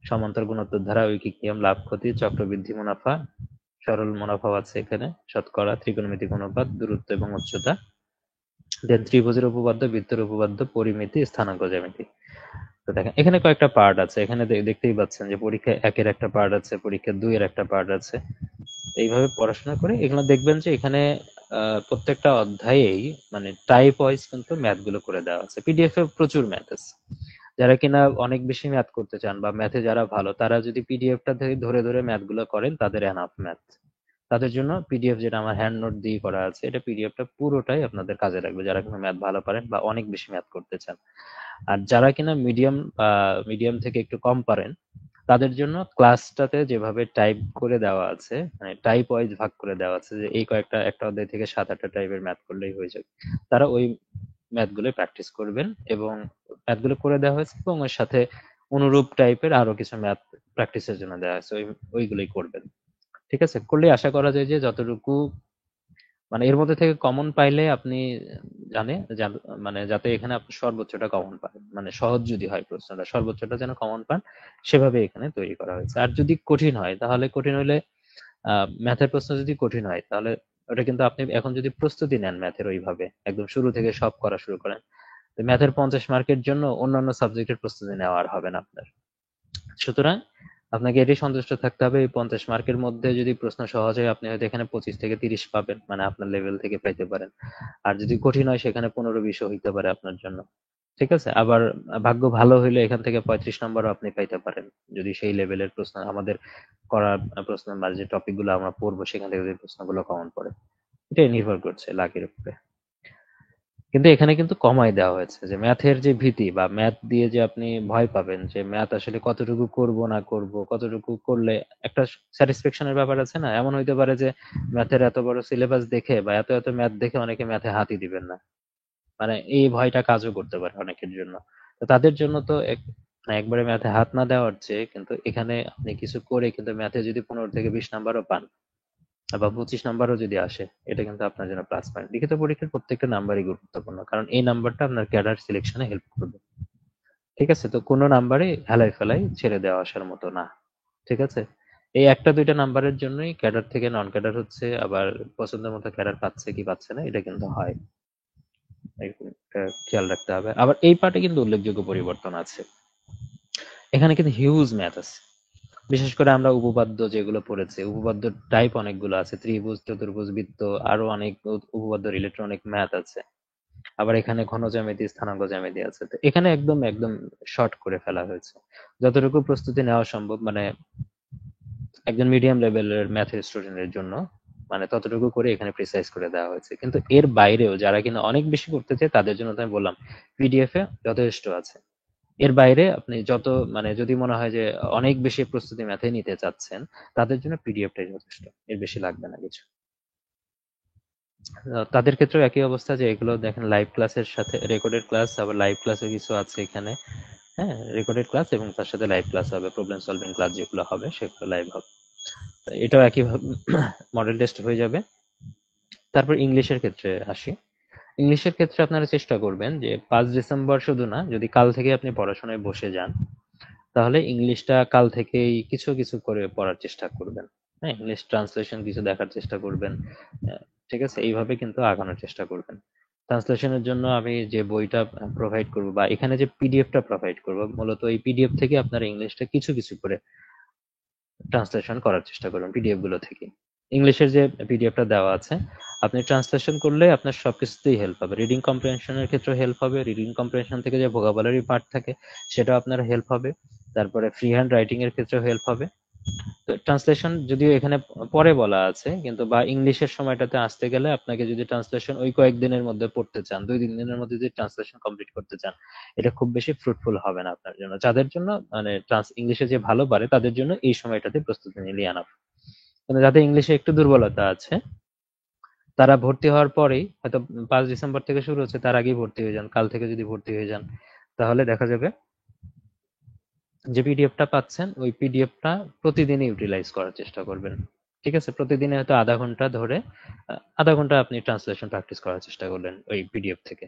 সমান্তর গুণোত্তর ধারা, ঐকিক নিয়ম, লাভ ক্ষতি, চক্রবৃদ্ধি মুনাফা, সরল মুনাফাও আছে এখানে, শতকরা, ত্রিকোণমিতিক অনুপাত, দূরত্ব এবং উচ্চতা, দেন ত্রিভুজের উপপাদ্য, বৃত্তের উপপাদ্য, পরিমিতি, স্থানাঙ্ক জ্যামিতি। তো দেখেন এখানে কয়েকটা পার্ট আছে, এখানে দেখতেই পাচ্ছেন যে পরীক্ষা 1-এর একটা পার্ট আছে, পরীক্ষা 2-এর একটা পার্ট আছে। এইভাবে পড়াশোনা করে এগুলো দেখবেন যে এখানে প্রত্যেকটা অধ্যায়েই মানে টাইপ ওয়াইজ কিন্তু ম্যাথ গুলো করে দেওয়া আছে। পিডিএফ এ প্রচুর ম্যাথ আছে। যারা কিনা অনেক বেশি ম্যাথ করতে চান বা ম্যাথে যারা ভালো, তারা যদি পিডিএফটা থেকে ধরে ধরে ম্যাথ গুলো করেন তাদের এনাফ ম্যাথ। তাদের জন্য পিডিএফ, যেটা আমার হ্যান্ড নোট দিয়ে করা আছে, এটা পিডিএফটা পুরোটাই আপনাদের কাজে লাগবে যারা কিনা ম্যাথ ভালো পারেন বা অনেক বেশি ম্যাথ করতে চান। আর যারা কিনা মিডিয়াম থেকে একটু কম পারেন, তাদের জন্য ক্লাসটাতে যেভাবে টাইপ করে দেওয়া আছে, মানে টাইপ ওয়াইজ ভাগ করে দেওয়া আছে, যে এই কয়েকটা একটা অধ্যায় থেকে 7-8টা টাইপের ম্যাথ করলেই হয়ে যাবে, তারা ওই ম্যাথ গুলো প্র্যাকটিস করবেন। এবং ম্যাথ গুলো করে দেওয়া হয়েছে এবং ওর সাথে অনুরূপ টাইপের আরো কিছু ম্যাথ প্র্যাকটিসের জন্য দেওয়া আছে, ওইগুলোই করবেন। ঠিক আছে, করলে আশা করা যায় যে যতটুকু মানে এর মধ্যে থেকে কমন পাইলে আপনি মানে যাতে এখানে আপনি সর্বোচ্চটা কমন পান, মানে সহজ যদি হয় প্রশ্নটা, সর্বোচ্চটা যেন কমন পান, সেভাবে এখানে তৈরি করা হয়েছে। আর যদি কঠিন হয়, তাহলে কঠিন হলে ম্যাথের প্রশ্ন যদি কঠিন হয়, তাহলে ওটা কিন্তু আপনি এখন যদি প্রস্তুতি নেন ম্যাথের ওইভাবে একদম শুরু থেকে সব করা শুরু করেন, ম্যাথের 50 মার্কের জন্য অন্যান্য সাবজেক্টের প্রস্তুতি নেওয়া আর হবে না আপনার। সুতরাং আপনাকে এটাই সন্তুষ্ট থাকতে হবে, এই 50 মার্কের মধ্যে যদি প্রশ্ন সহজ হয়, আপনি হয়তো এখানে 25 থেকে 30 পাবেন, মানে আপনার লেভেল থেকে পাইতে পারেন। আর যদি কঠিন হয়, সেখানে 15-20 হইতে পারে আপনার জন্য। ঠিক আছে, আবার ভাগ্য ভালো হইলে এখান থেকে 35 নম্বরও আপনি পাইতে পারেন, যদি সেই লেভেলের প্রশ্ন আমাদের করা প্রশ্ন বা যে টপিক গুলো আমরা পড়বো সেখান থেকে যদি প্রশ্নগুলো কমন পড়ে। এটাই নির্ভর করছে লাকের উপরে। কিন্তু এখানে কিন্তু কমায় দেওয়া হয়েছে যে ম্যাথের যে ভীতি বা ম্যাথ দিয়ে যে আপনি ভয় পাবেন, যে ম্যাথ আসলে কতটুকু করব না করব, কতটুকু করলে একটা স্যাটিসফ্যাকশনের ব্যাপার আছে না, এমন হইতে পারে যে ম্যাথের এত বড় সিলেবাস দেখে বা এত এত ম্যাথ দেখে অনেকে ম্যাথে হাতই দিবেন না, মানে এই ভয়টা কাজও করতে পারে অনেকের জন্য। তো তাদের জন্য তো একবারে ম্যাথে হাত না দেওয়ার চেয়ে কিন্তু এখানে আপনি কিছু করে কিন্তু ম্যাথে যদি 15 থেকে 20 নাম্বারও পান বা 25 নাম্বারও যদি আসে, এটা কিন্তু আপনার জন্য প্লাস পয়েন্ট। লিখিত পরীক্ষার প্রত্যেকটা নাম্বারই গুরুত্বপূর্ণ, কারণ এই নাম্বারটা আপনার ক্যাডার সিলেকশনে হেল্প করবে। ঠিক আছে, তো কোনো নাম্বারই হেলাই ফেলাই ছেড়ে দেওয়া আসার মতো না। ঠিক আছে, এই একটা দুইটা নাম্বারের জন্যই ক্যাডার থেকে নন ক্যাডার হচ্ছে, আবার পছন্দের মতো ক্যাডার পাচ্ছে কি পাচ্ছে না এটা কিন্তু হয়, এটা খেয়াল রাখতে হবে। আবার এই পার্টে কিন্তু উল্লেখযোগ্য পরিবর্তন আছে, এখানে কিন্তু হিউজ ম্যাথ আছে। বিশেষ করে আমরা উপপাদ্য যেগুলো পড়েছি, উপপাদ্য টাইপ অনেকগুলো আছে, ত্রিভুজ, চতুর্ভুজ, বৃত্ত, আরো অনেক উপপাদ্য রিলেটেড অনেক ম্যাথ আছে। আবার এখানে ঘন জ্যামিতি, স্থানাঙ্ক জ্যামিতি আছে। তো এখানে একদম একদম শর্ট করে ফেলা হয়েছে, যতটুকু প্রস্তুতি নেওয়া সম্ভব, মানে একজন মিডিয়াম লেভেলের ম্যাথের স্টুডেন্টের জন্য, মানে ততটুকু করে এখানে প্রিসাইজ করে দেওয়া হয়েছে। কিন্তু এর বাইরেও যারা কিনা অনেক বেশি করতে চায়, তাদের জন্য তো আমি বললাম পিডিএফ এ যথেষ্ট আছে। এর বাইরে আপনি যত, মানে যদি মনে হয় যে অনেক বেশি প্রস্তুতি ম্যাথে নিতে চাচ্ছেন, তাদের জন্য পিডিএফটাই যথেষ্ট, এর বেশি লাগবে না কিছু। তাদের ক্ষেত্রেও একই অবস্থা, যে এগুলো দেখেন লাইভ ক্লাসের সাথে রেকর্ডেড ক্লাস, আবার লাইভ ক্লাসও কিছু আছে এখানে। হ্যাঁ, রেকর্ডেড ক্লাস এবং তার সাথে লাইভ ক্লাস হবে, প্রবলেম সলভিং ক্লাস যেগুলো হবে সেগুলো লাইভ হবে। এটাও একইভাবে মডেল টেস্ট হয়ে যাবে। তারপর ইংলিশের ক্ষেত্রে আসি। ইংলিশের ক্ষেত্রে আপনারা চেষ্টা করবেন যে 5 ডিসেম্বর শুধু না, যদি কাল থেকে আপনি পড়াশোনায় বসে যান, তাহলে ইংলিশটা কাল থেকেই কিছু কিছু করে পড়ার চেষ্টা করবেন। হ্যাঁ, ইংলিশ ট্রান্সলেশন কিছু দেখার চেষ্টা করবেন। ঠিক আছে, এইভাবে কিন্তু আগানোর চেষ্টা করবেন। ট্রান্সলেশনের জন্য আমি যে বইটা প্রোভাইড করব বা এখানে যে পিডিএফটা প্রোভাইড করব, মূলত এই পিডিএফ থেকে আপনারা ইংলিশটা কিছু কিছু করে ট্রান্সলেশন করার চেষ্টা করবেন পিডিএফ গুলো থেকে। ইংলিশের যে পিডিএফটা দেওয়া আছে, আপনি ট্রান্সলেশন করলে আপনার সবকিছুতেই হেল্প হবে। রিডিং কম্প্রিহেনশনের ক্ষেত্রে হেল্প হবে, রিডিং কম্প্রিহেনশন থেকে যে ভোকাবুলারি পার্ট থাকে সেটাও আপনার হেল্প হবে, তারপরে ফ্রি হ্যান্ড রাইটিং এর ক্ষেত্রেও হেল্প হবে। তো ট্রান্সলেশন যদিও এখানে পরে বলা আছে, কিন্তু বা ইংলিশের সময়টাতে আসতে গেলে আপনাকে যদি ট্রান্সলেশন ওই কয়েকদিনের মধ্যে পড়তে চান, 2-3 দিনের মধ্যে যদি ট্রান্সলেশন কমপ্লিট করতে চান, এটা খুব বেশি ফ্রুটফুল হবে না আপনার জন্য। যাদের জন্য মানে ইংলিশে যে ভালো পারে, তাদের জন্য এই সময়টাতে প্রস্তুতি নিলে আনাফ। কিন্তু যাদের ইংলিশে একটু দুর্বলতা আছে, তারা ভর্তি হওয়ার পরেই হয়তো 5 ডিসেম্বর থেকে শুরু হচ্ছে, তার আগেই ভর্তি হয়ে যান, কাল থেকে যদি ভর্তি হয়ে যান, তাহলে দেখা যাবে যে পিডিএফটা পাচ্ছেন ওই পিডিএফটা প্রতিদিনই ইউটিলাইজ করার চেষ্টা করবেন। ঠিক আছে, প্রতিদিনে হয়তো আধা ঘন্টা ধরে আধা ঘন্টা আপনি ট্রান্সলেশন প্র্যাকটিস করার চেষ্টা করলেন ওই পিডিএফ থেকে।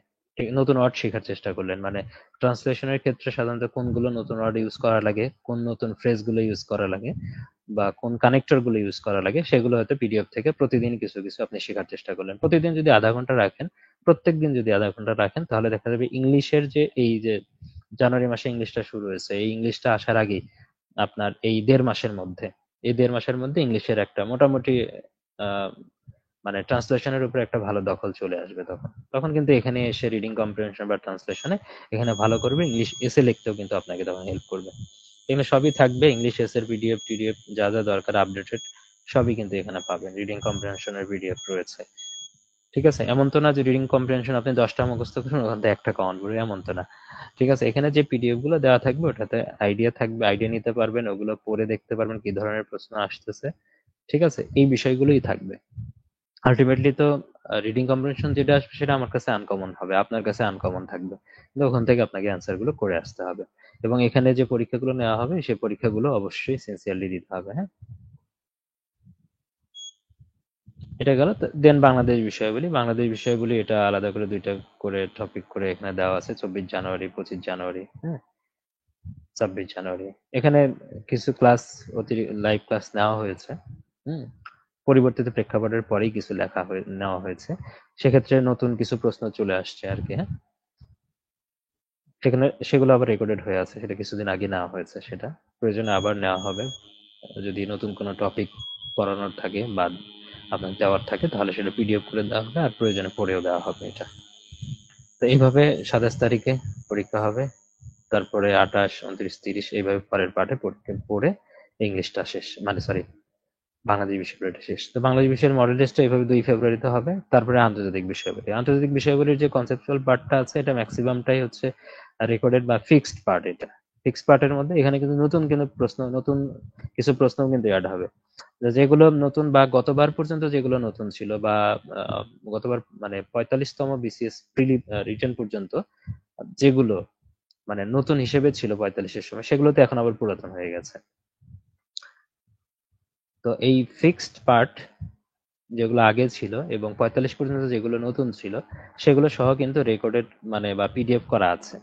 নতুন ওয়ার্ড শেখার চেষ্টা করলেন, মানে ট্রান্সলেশনের ক্ষেত্রে সাধারণত কোনগুলো নতুন ওয়ার্ড ইউজ করা লাগে, কোন নতুন ফ্রেজ গুলো ইউজ করা লাগে, বা কোন কানেক্টর গুলো ইউজ করা লাগে, সেগুলো হয়তো পিডিএফ থেকে প্রতিদিন কিছু কিছু আপনি শেখার চেষ্টা করলেন। প্রতিদিন যদি আধা ঘন্টা রাখেন, প্রত্যেকদিন যদি আধা ঘন্টা রাখেন, তাহলে দেখা যাবে ইংলিশের যে এই যে জানুয়ারি মাসে ইংলিশটা শুরু হয়েছে, এই ইংলিশটা আসার আগেই আপনার এই 1.5 মাসের মধ্যে, এই 1.5 মাসের মধ্যে ইংলিশের একটা মোটামুটি আহ মানে ট্রান্সলেশনের উপরে একটা ভালো দখল চলে আসবে। তখন তখন কিন্তু এখানে এসে রিডিং কম্প্রিহেনশন বা ট্রান্সলেশনে এখানে ভালো করবে, ইংলিশ এসে লিখতেও কিন্তু আপনাকে তখন হেল্প করবে। এখানে সবই থাকবে, ইংলিশ এসের পিডিএফ টিডিএফ যা যা দরকার আপডেটেড সবই কিন্তু এখানে পাবেন, রিডিং কম্প্রিহেনশনের পিডিএফ রয়েছে। ঠিক আছে, এমন তো না যে রিডিং কম্প্রিহেনশন আপনি 10টা মুখস্থ করুন ওখান থেকে একটা কমন পড়বে, এমন তো না। ঠিক আছে, এখানে যে পিডিএফ গুলো দেওয়া থাকবে ওটাতে আইডিয়া থাকবে, আইডিয়া নিতে পারবেন, ওগুলো পড়ে দেখতে পারবেন কি ধরনের প্রশ্ন আসতেছে। ঠিক আছে, এই বিষয়গুলোই থাকবে। আলটিমেটলি তো রিডিং কম্প্রিহেনশন যেটা আসবে সেটা আমার কাছে আনকমন হবে, আপনার কাছে আনকমন থাকবে, কিন্তু ওখান থেকে আপনাকে অ্যান্সার গুলো করে আসতে হবে। এবং এখানে যে পরীক্ষাগুলো নেওয়া হবে সেই পরীক্ষাগুলো অবশ্যই সিনসিয়ারলি দিতে হবে, হ্যাঁ। এটা গেল। দেন বাংলাদেশ বিষয়াবলী, বাংলাদেশ বিষয়াবলী এটা আলাদা করে দুইটা করে টপিক করে এখানে দেওয়া আছে, 24 জানুয়ারি, 25 জানুয়ারি, হ্যাঁ, 26 জানুয়ারি। এখানে কিছু ক্লাস অতিরিক্ত লাইভ ক্লাস নেওয়া হয়েছে। হুম, পরিবর্তিত প্রেক্ষাপটের পরেই কিছু লেখা নেওয়া হয়েছে, সেক্ষেত্রে নতুন কিছু প্রশ্ন চলে আসছে আর কি, হ্যাঁ। সেখানে সেগুলো আবার রেকর্ডেড হয়ে আছে, সেটা কিছুদিন আগে নেওয়া হয়েছে, সেটা প্রয়োজনে আবার নেওয়া হবে। যদি নতুন কোনো টপিক পড়ানোর থাকে বা আপনার দেওয়ার থাকে তাহলে সেটা পিডিএফ করে দেওয়া হবে, আর প্রয়োজনে পড়েও দেওয়া হবে এটা। তো এইভাবে 27 তারিখে পরীক্ষা হবে, তারপরে 28, 29, 30 এইভাবে পরের পাঠে পরীক্ষা পড়ে ইংলিশটা শেষ, মানে সরি, বাংলাদেশ বিষয়গুলোটা শেষ। তো বাংলাদেশ বিষয়ের মডেল টেস্টটা এইভাবে 2 ফেব্রুয়ারিতে হবে। তারপরে আন্তর্জাতিক বিষয়াবলী, আন্তর্জাতিক বিষয়াবলীর যে কনসেপচুয়াল পার্টটা আছে এটা ম্যাক্সিমামটাই হচ্ছে রেকর্ডেড বা ফিক্সড পার্ট। এটা ফিক্সড পার্টের মধ্যে এখানে কিন্তু নতুন কিন্তু প্রশ্ন, নতুন কিছু প্রশ্নও কিন্তু অ্যাড হবে। যেগুলো নতুন বা গতবার পর্যন্ত যেগুলো নতুন ছিল, বা গতবার মানে 45তম বিসিএস প্রিলি রিটেন পর্যন্ত যেগুলো মানে নতুন হিসেবে ছিল 45-এর সময়, সেগুলোতে এখন আবার পুরাতন হয়ে গেছে। তো এই ফিক্সড পার্ট যেগুলো আগে ছিল এবং 45 পর্যন্ত যেগুলো নতুন ছিল সেগুলো সহ কিন্তু রেকর্ডেড মানে বা পিডিএফ করা আছে।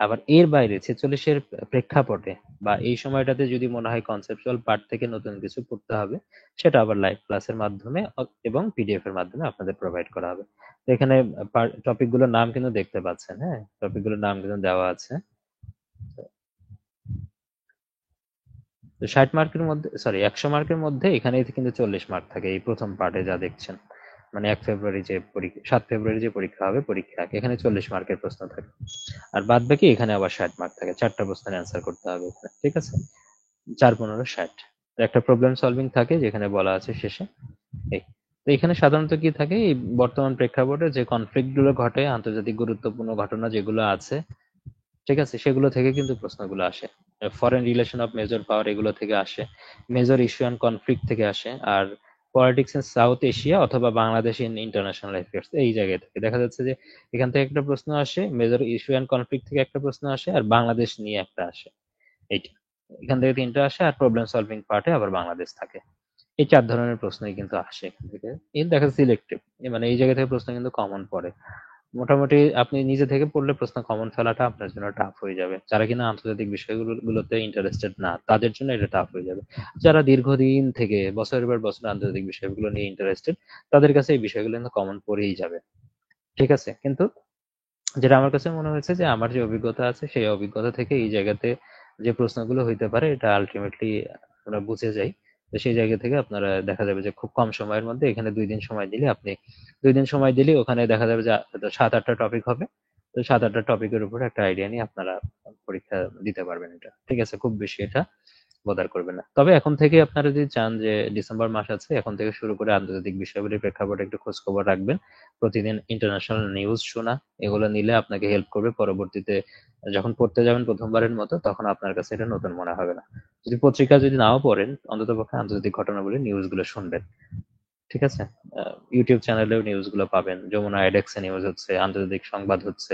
আবার এর বাইরে 46-এর প্রেক্ষাপটে বা এই সময়টাতে যদি মনে হয় কনসেপচুয়াল পার্ট থেকে নতুন কিছু পড়তে হবে, সেটা আবার লাইভ ক্লাসের মাধ্যমে এবং পিডিএফ এর মাধ্যমে আপনাদের প্রোভাইড করা হবে। তো এখানে টপিক গুলোর নাম কিন্তু দেখতে পাচ্ছেন, হ্যাঁ, টপিক গুলোর নাম কিন্তু দেওয়া আছে। তো 60 মার্কের মধ্যে, সরি, 100 মার্কের মধ্যে এখানে কিন্তু 40 মার্ক থাকে এই প্রথম পার্টে যা দেখছেন। মানে 1 ফেব্রুয়ারি যে পরীক্ষা, 7 ফেব্রুয়ারি যে পরীক্ষা হবে, পরীক্ষা এখানে 40 মার্কের প্রশ্ন থাকে। আর বাদ বাকি এখানে আবার 60 মার্ক থাকে, 4টা প্রশ্নের অ্যান্সার করতে হবে এখানে, ঠিক আছে। 4 15 60 একটা প্রবলেম সলভিং থাকে যেখানে বলা আছে শেষে এই। তো এখানে সাধারণত কি থাকে, এই বর্তমান প্রেক্ষাপটে যে কনফ্লিক্ট গুলো ঘটে, আন্তর্জাতিক গুরুত্বপূর্ণ ঘটনা যেগুলো আছে, ঠিক আছে, সেগুলো থেকে কিন্তু প্রশ্নগুলো আসে। ফরেন রিলেশন অফ মেজর পাওয়ার এগুলো থেকে আসে, মেজর ইস্যু অ্যান্ড কনফ্লিক্ট থেকে আসে, আর পলিটিক্স ইন সাউথ এশিয়া অথবা বাংলাদেশ ইন ইন্টারন্যাশনাল অ্যাফেয়ার্স এই জায়গায় থেকে দেখা যাচ্ছে যে এখান থেকে একটা প্রশ্ন আসে, মেজর ইস্যু অ্যান্ড কনফ্লিক্ট থেকে একটা প্রশ্ন আসে, আর বাংলাদেশ নিয়ে একটা আসে। এইটা এখান থেকে 3টা আসে, আর প্রবলেম সলভিং পার্টে আবার বাংলাদেশ থাকে। এই 4 ধরনের প্রশ্নই কিন্তু আসে এখান থেকে। এই দেখা যাচ্ছে সিলেক্টিভ, মানে এই জায়গা থেকে প্রশ্ন কিন্তু কমন পড়ে। মোটামুটি আপনি নিজে থেকে পড়লে প্রশ্ন কমন ফেলাটা আপনার জন্য টাফ হয়ে যাবে। যারা কিনা আন্তর্জাতিক বিষয়গুলোতে ইন্টারেস্টেড না তাদের জন্য এটা টাফ হয়ে যাবে। যারা দীর্ঘদিন থেকে বছরের পর বছর আন্তর্জাতিক বিষয়গুলো নিয়ে ইন্টারেস্টেড, তাদের কাছে এই বিষয়গুলো কিন্তু কমন পড়েই যাবে। ঠিক আছে, কিন্তু যেটা আমার কাছে মনে হয়েছে যে আমার যে অভিজ্ঞতা আছে সেই অভিজ্ঞতা থেকে এই জায়গাতে যে প্রশ্নগুলো হইতে পারে এটা আলটিমেটলি আমরা বুঝে যাই। তো সেই জায়গা থেকে আপনারা দেখা যাবে যে খুব কম সময়ের মধ্যে, এখানে 2 দিন সময় দিলে আপনি, 2 দিন সময় দিলে ওখানে দেখা যাবে যে 7-8টা টপিক হবে। তো 7-8টা টপিকের উপর একটা আইডিয়া নিয়ে আপনারা পরীক্ষা দিতে পারবেন। এটা ঠিক আছে, খুব বেশি এটা বদার করবেন না। তবে এখন থেকে আপনারা যদি চান যে ডিসেম্বর মাস আছে, এখন থেকে শুরু করে আন্তর্জাতিক বিষয়াবলীর প্রেক্ষাপটে একটু খোঁজ খবর রাখবেন, প্রতিদিন ইন্টারন্যাশনাল নিউজ শোনা, এগুলো নিলে আপনাকে হেল্প করবে পরবর্তীতে যখন পড়তে যাবেন প্রথমবারের মতো, তখন আপনার কাছে এটা নতুন মনে হবে না। যদি পত্রিকা যদি নাও পড়েন, অন্তত পক্ষে আন্তর্জাতিক ঘটনাবলী নিউজ গুলো শুনবেন। ঠিক আছে, ইউটিউব চ্যানেলেও নিউজ গুলো পাবেন, যমুনা এডেক্সে নিউজ হচ্ছে, আন্তর্জাতিক সংবাদ হচ্ছে,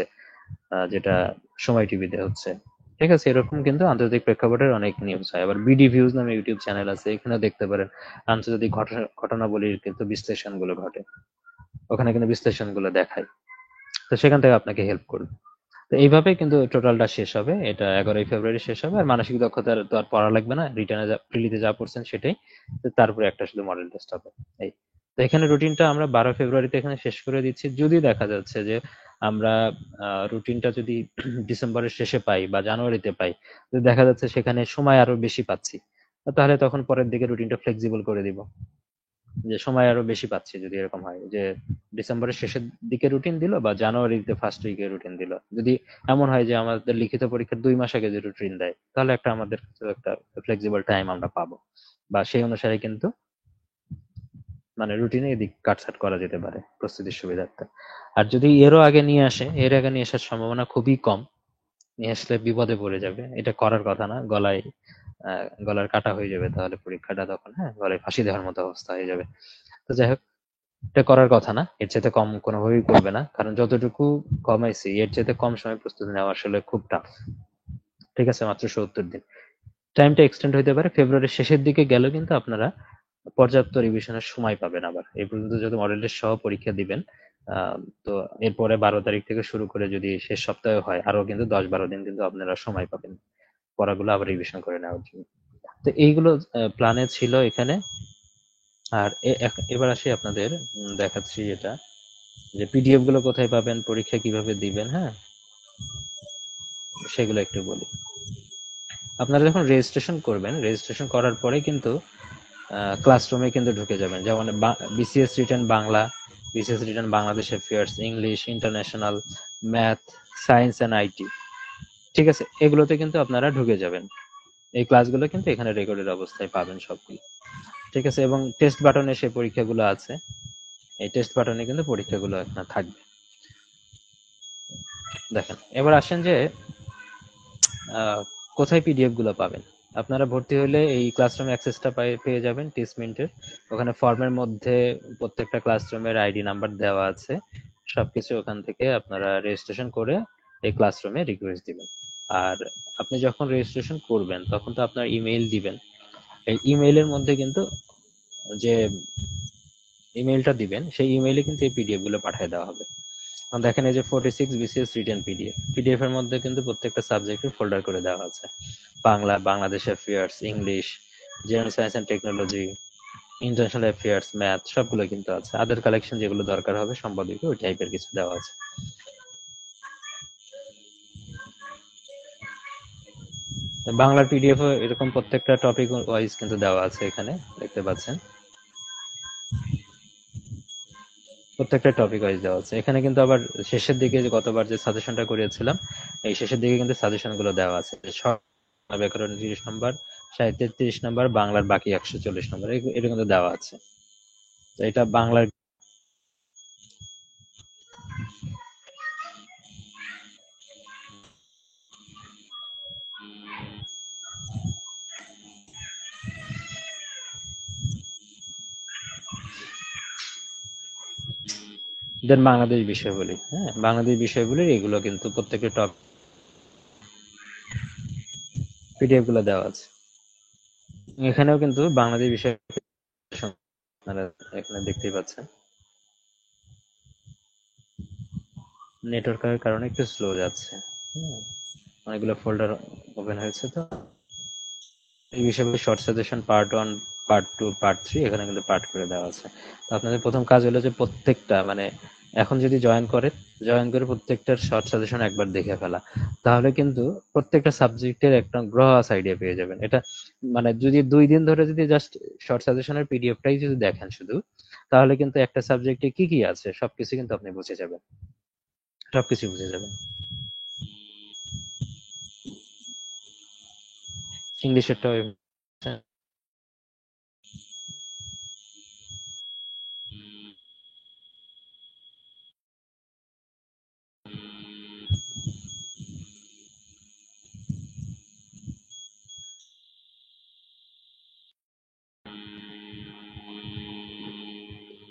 যেটা সময় টিভিতে হচ্ছে। ঠিক আছে, এরকম কিন্তু আন্তর্জাতিক প্রেক্ষাপটের অনেক নিউজ হয়। আবার বিডি ভিউজ নামে ইউটিউব চ্যানেল আছে, এখানে দেখতে পারেন আন্তর্জাতিক ঘটনাবলীর কিন্তু বিশ্লেষণ গুলো ঘটে, ওখানে কিন্তু বিশ্লেষণ গুলো দেখায়। তো সেখান থেকে আপনাকে হেল্প করবে। তো এইভাবে কিন্তু টোটালটা শেষ হবে, এটা 11ই ফেব্রুয়ারি শেষ হবে। আর মানসিক দক্ষতার তো আর পড়া লাগবে না, রিটার্নে প্রিলিতে যা পড়ছেন সেটাই। তো তারপরে একটা শুধু মডেল টেস্ট হবে, এই। তো এখানে রুটিনটা আমরা 12 ফেব্রুয়ারিতে এখানে শেষ করে দিচ্ছি। যদি দেখা যাচ্ছে যে আমরা রুটিনটা যদি ডিসেম্বরের শেষে পাই বা জানুয়ারিতে পাই, তো দেখা যাচ্ছে সেখানে সময় আরো বেশি পাচ্ছি, তাহলে তখন পরের দিকে রুটিনটা ফ্লেক্সিবল করে দিব। যে সময় আরো বেশি পাচ্ছি যদি এরকম হয় যে ডিসেম্বরের শেষের দিকে রুটিন দিল বা জানুয়ারিতে ফার্স্ট উইকে রুটিন দিল, যদি এমন হয় যে আমাদের লিখিত পরীক্ষার 2 মাস আগে যে রুটিন দেয়, তাহলে একটা আমাদের কাছে একটা ফ্লেক্সিবল টাইম আমরা পাবো, বা সেই অনুসারে কিন্তু মানে রুটিনে এদিক কাটছাট করা যেতে পারে প্রস্তুতির সুবিধার্থে। আর যদি এরও আগে নিয়ে আসে, এর আগে নিয়ে আসার সম্ভাবনা খুবই কম। নিয়ে আসলে বিপদে পড়ে যাবে, এটা করার কথা না। গলার কাটা হয়ে যাবে তাহলে পরীক্ষাটা তখন, হ্যাঁ, গলায় ফাঁসি দেওয়ার মতো অবস্থা হয়ে যাবে। তো যাই হোক, এটা করার কথা না, এর চাইতে কম কোনোভাবেই করবে না, কারণ যতটুকু কমাইছি এর চাইতে কম সময় প্রস্তুতি নেওয়া আসলে খুব টাফ। ঠিক আছে, মাত্র 70 দিন। টাইমটা এক্সটেন্ড হইতে পারে, ফেব্রুয়ারির শেষের দিকে গেলেও কিন্তু আপনারা পর্যাপ্ত রিভিশনের সময় পাবেন। আবার এই পর্যন্ত যত মডেল টেস্ট সহ পরীক্ষা দিবেন, তো এরপরে 12 তারিখ থেকে শুরু করে যদি শেষ সপ্তাহে হয়, আরো কিন্তু 10-12 দিন কিন্তু আপনারা সময় পাবেন পড়াগুলো আবার রিভিশন করে নেওয়ার জন্য। তো এইগুলো প্ল্যানে ছিল এখানে। আর এবার আসি আপনাদের, দেখাচ্ছি এটা, যে পিডিএফ গুলো কোথায় পাবেন, পরীক্ষা কিভাবে দিবেন, হ্যাঁ, সেগুলো একটু বলি। আপনারা যখন রেজিস্ট্রেশন করবেন, রেজিস্ট্রেশন করার পরে কিন্তু ক্লাসরুমে কিন্তু ঢুকে যাবেন। যেমন BCS written Bangla, BCS written Bangladesh affairs, English, international, math, science and IT, ঠিক আছে, এগুলোতে কিন্তু আপনারা ঢুকে যাবেন। এই ক্লাসগুলো কিন্তু এখানে রেকর্ডের অবস্থায় পাবেন সবগুলো, ঠিক আছে। এবং টেস্ট বাটনে সেই পরীক্ষাগুলো আছে, এই টেস্ট বাটনে কিন্তু পরীক্ষাগুলো আপনার থাকবে। দেখেন, এবার আসেন যে কোথায় পিডিএফ গুলো পাবেন। আপনারা ভর্তি হলে এই ক্লাসরুম অ্যাক্সেসটা পেয়ে যাবেন 30 মিনিটের। ওখানে ফর্মের মধ্যে প্রত্যেকটা ক্লাসরুমের আইডি নাম্বার দেওয়া আছে, সবকিছু ওখান থেকে আপনারা রেজিস্ট্রেশন করে এই ক্লাসরুমে রিকোয়েস্ট দিবেন। আর আপনি যখন রেজিস্ট্রেশন করবেন তখন তো আপনার ইমেইল দিবেন, এই ইমেইলের মধ্যে কিন্তু, যে ইমেইলটা দিবেন সেই ইমেইলে কিন্তু এই পিডিএফ গুলো পাঠিয়ে দেওয়া হবে। দেখেন এই যে 46 বিসিএস রিটেন পিডিএফ, পিডিএফ এর মধ্যে কিন্তু প্রত্যেকটা সাবজেক্টের ফোল্ডার করে দেওয়া আছে। Bangla, Bangladesh affairs, English, general science and technology, international affairs, math, সবগুলো কিন্তু আছে। আদার কালেকশন যেগুলো দরকার হবে সম্পাদকীয়, ওই টাইপের কিছু দেওয়া আছে। বাংলার পিডিএফ এরকম প্রত্যেকটা টপিক ওয়াইজ কিন্তু দেওয়া আছে, এখানে দেখতে পাচ্ছেন প্রত্যেকটা টপিক ওয়াইজ দেওয়া আছে। এখানে কিন্তু আবার শেষের দিকে যে গতবার যে সাজেশনটা করিয়েছিলাম, এই শেষের দিকে কিন্তু সাজেশন গুলো দেওয়া আছে। ব্যাকরণ 30 নম্বর, সাহিত্যের 30 নম্বর, বাংলার বাকি 140 নম্বর, এটা কিন্তু দেওয়া আছে। তো এটা বাংলার দেন বাংলাদেশ বিষয়বলি, হ্যাঁ, বাংলাদেশ বিষয়বলির এগুলো কিন্তু প্রত্যেকটা টপ পিডিএফ গুলো দেওয়া আছে। এখানেও কিন্তু বাংলাদেশ বিষয় আপনারা এখানে দেখতেই পাচ্ছেন। নেটওয়ার্কের কারণে একটু স্লো যাচ্ছে, অনেকগুলো ফোল্ডার ওপেন হয়েছে। তো এই বিষয়ে short suggestion part 1, part 2, part 3 এখানে কিন্তু পার্ট করে দেওয়া আছে। তো আপনাদের প্রথম কাজ হলো যে প্রত্যেকটা, মানে এখন যদি জয়েন করে প্রত্যেকটার শর্ট সাজেশন একবার দেখে ফেলা, তাহলে কিন্তু প্রত্যেকটা সাবজেক্টের একটা গ্রহাস আইডিয়া পেয়ে যাবেন। এটা মানে যদি 2 দিন ধরে যদি জাস্ট শর্ট সাজেশনের পিডিএফটাই যদি দেখেন শুধু, তাহলে কিন্তু একটা সাবজেক্টে কি কি আছে সবকিছু কিন্তু আপনি বুঝে যাবেন, সবকিছু বুঝে যাবেন। ইংলিশেরটাও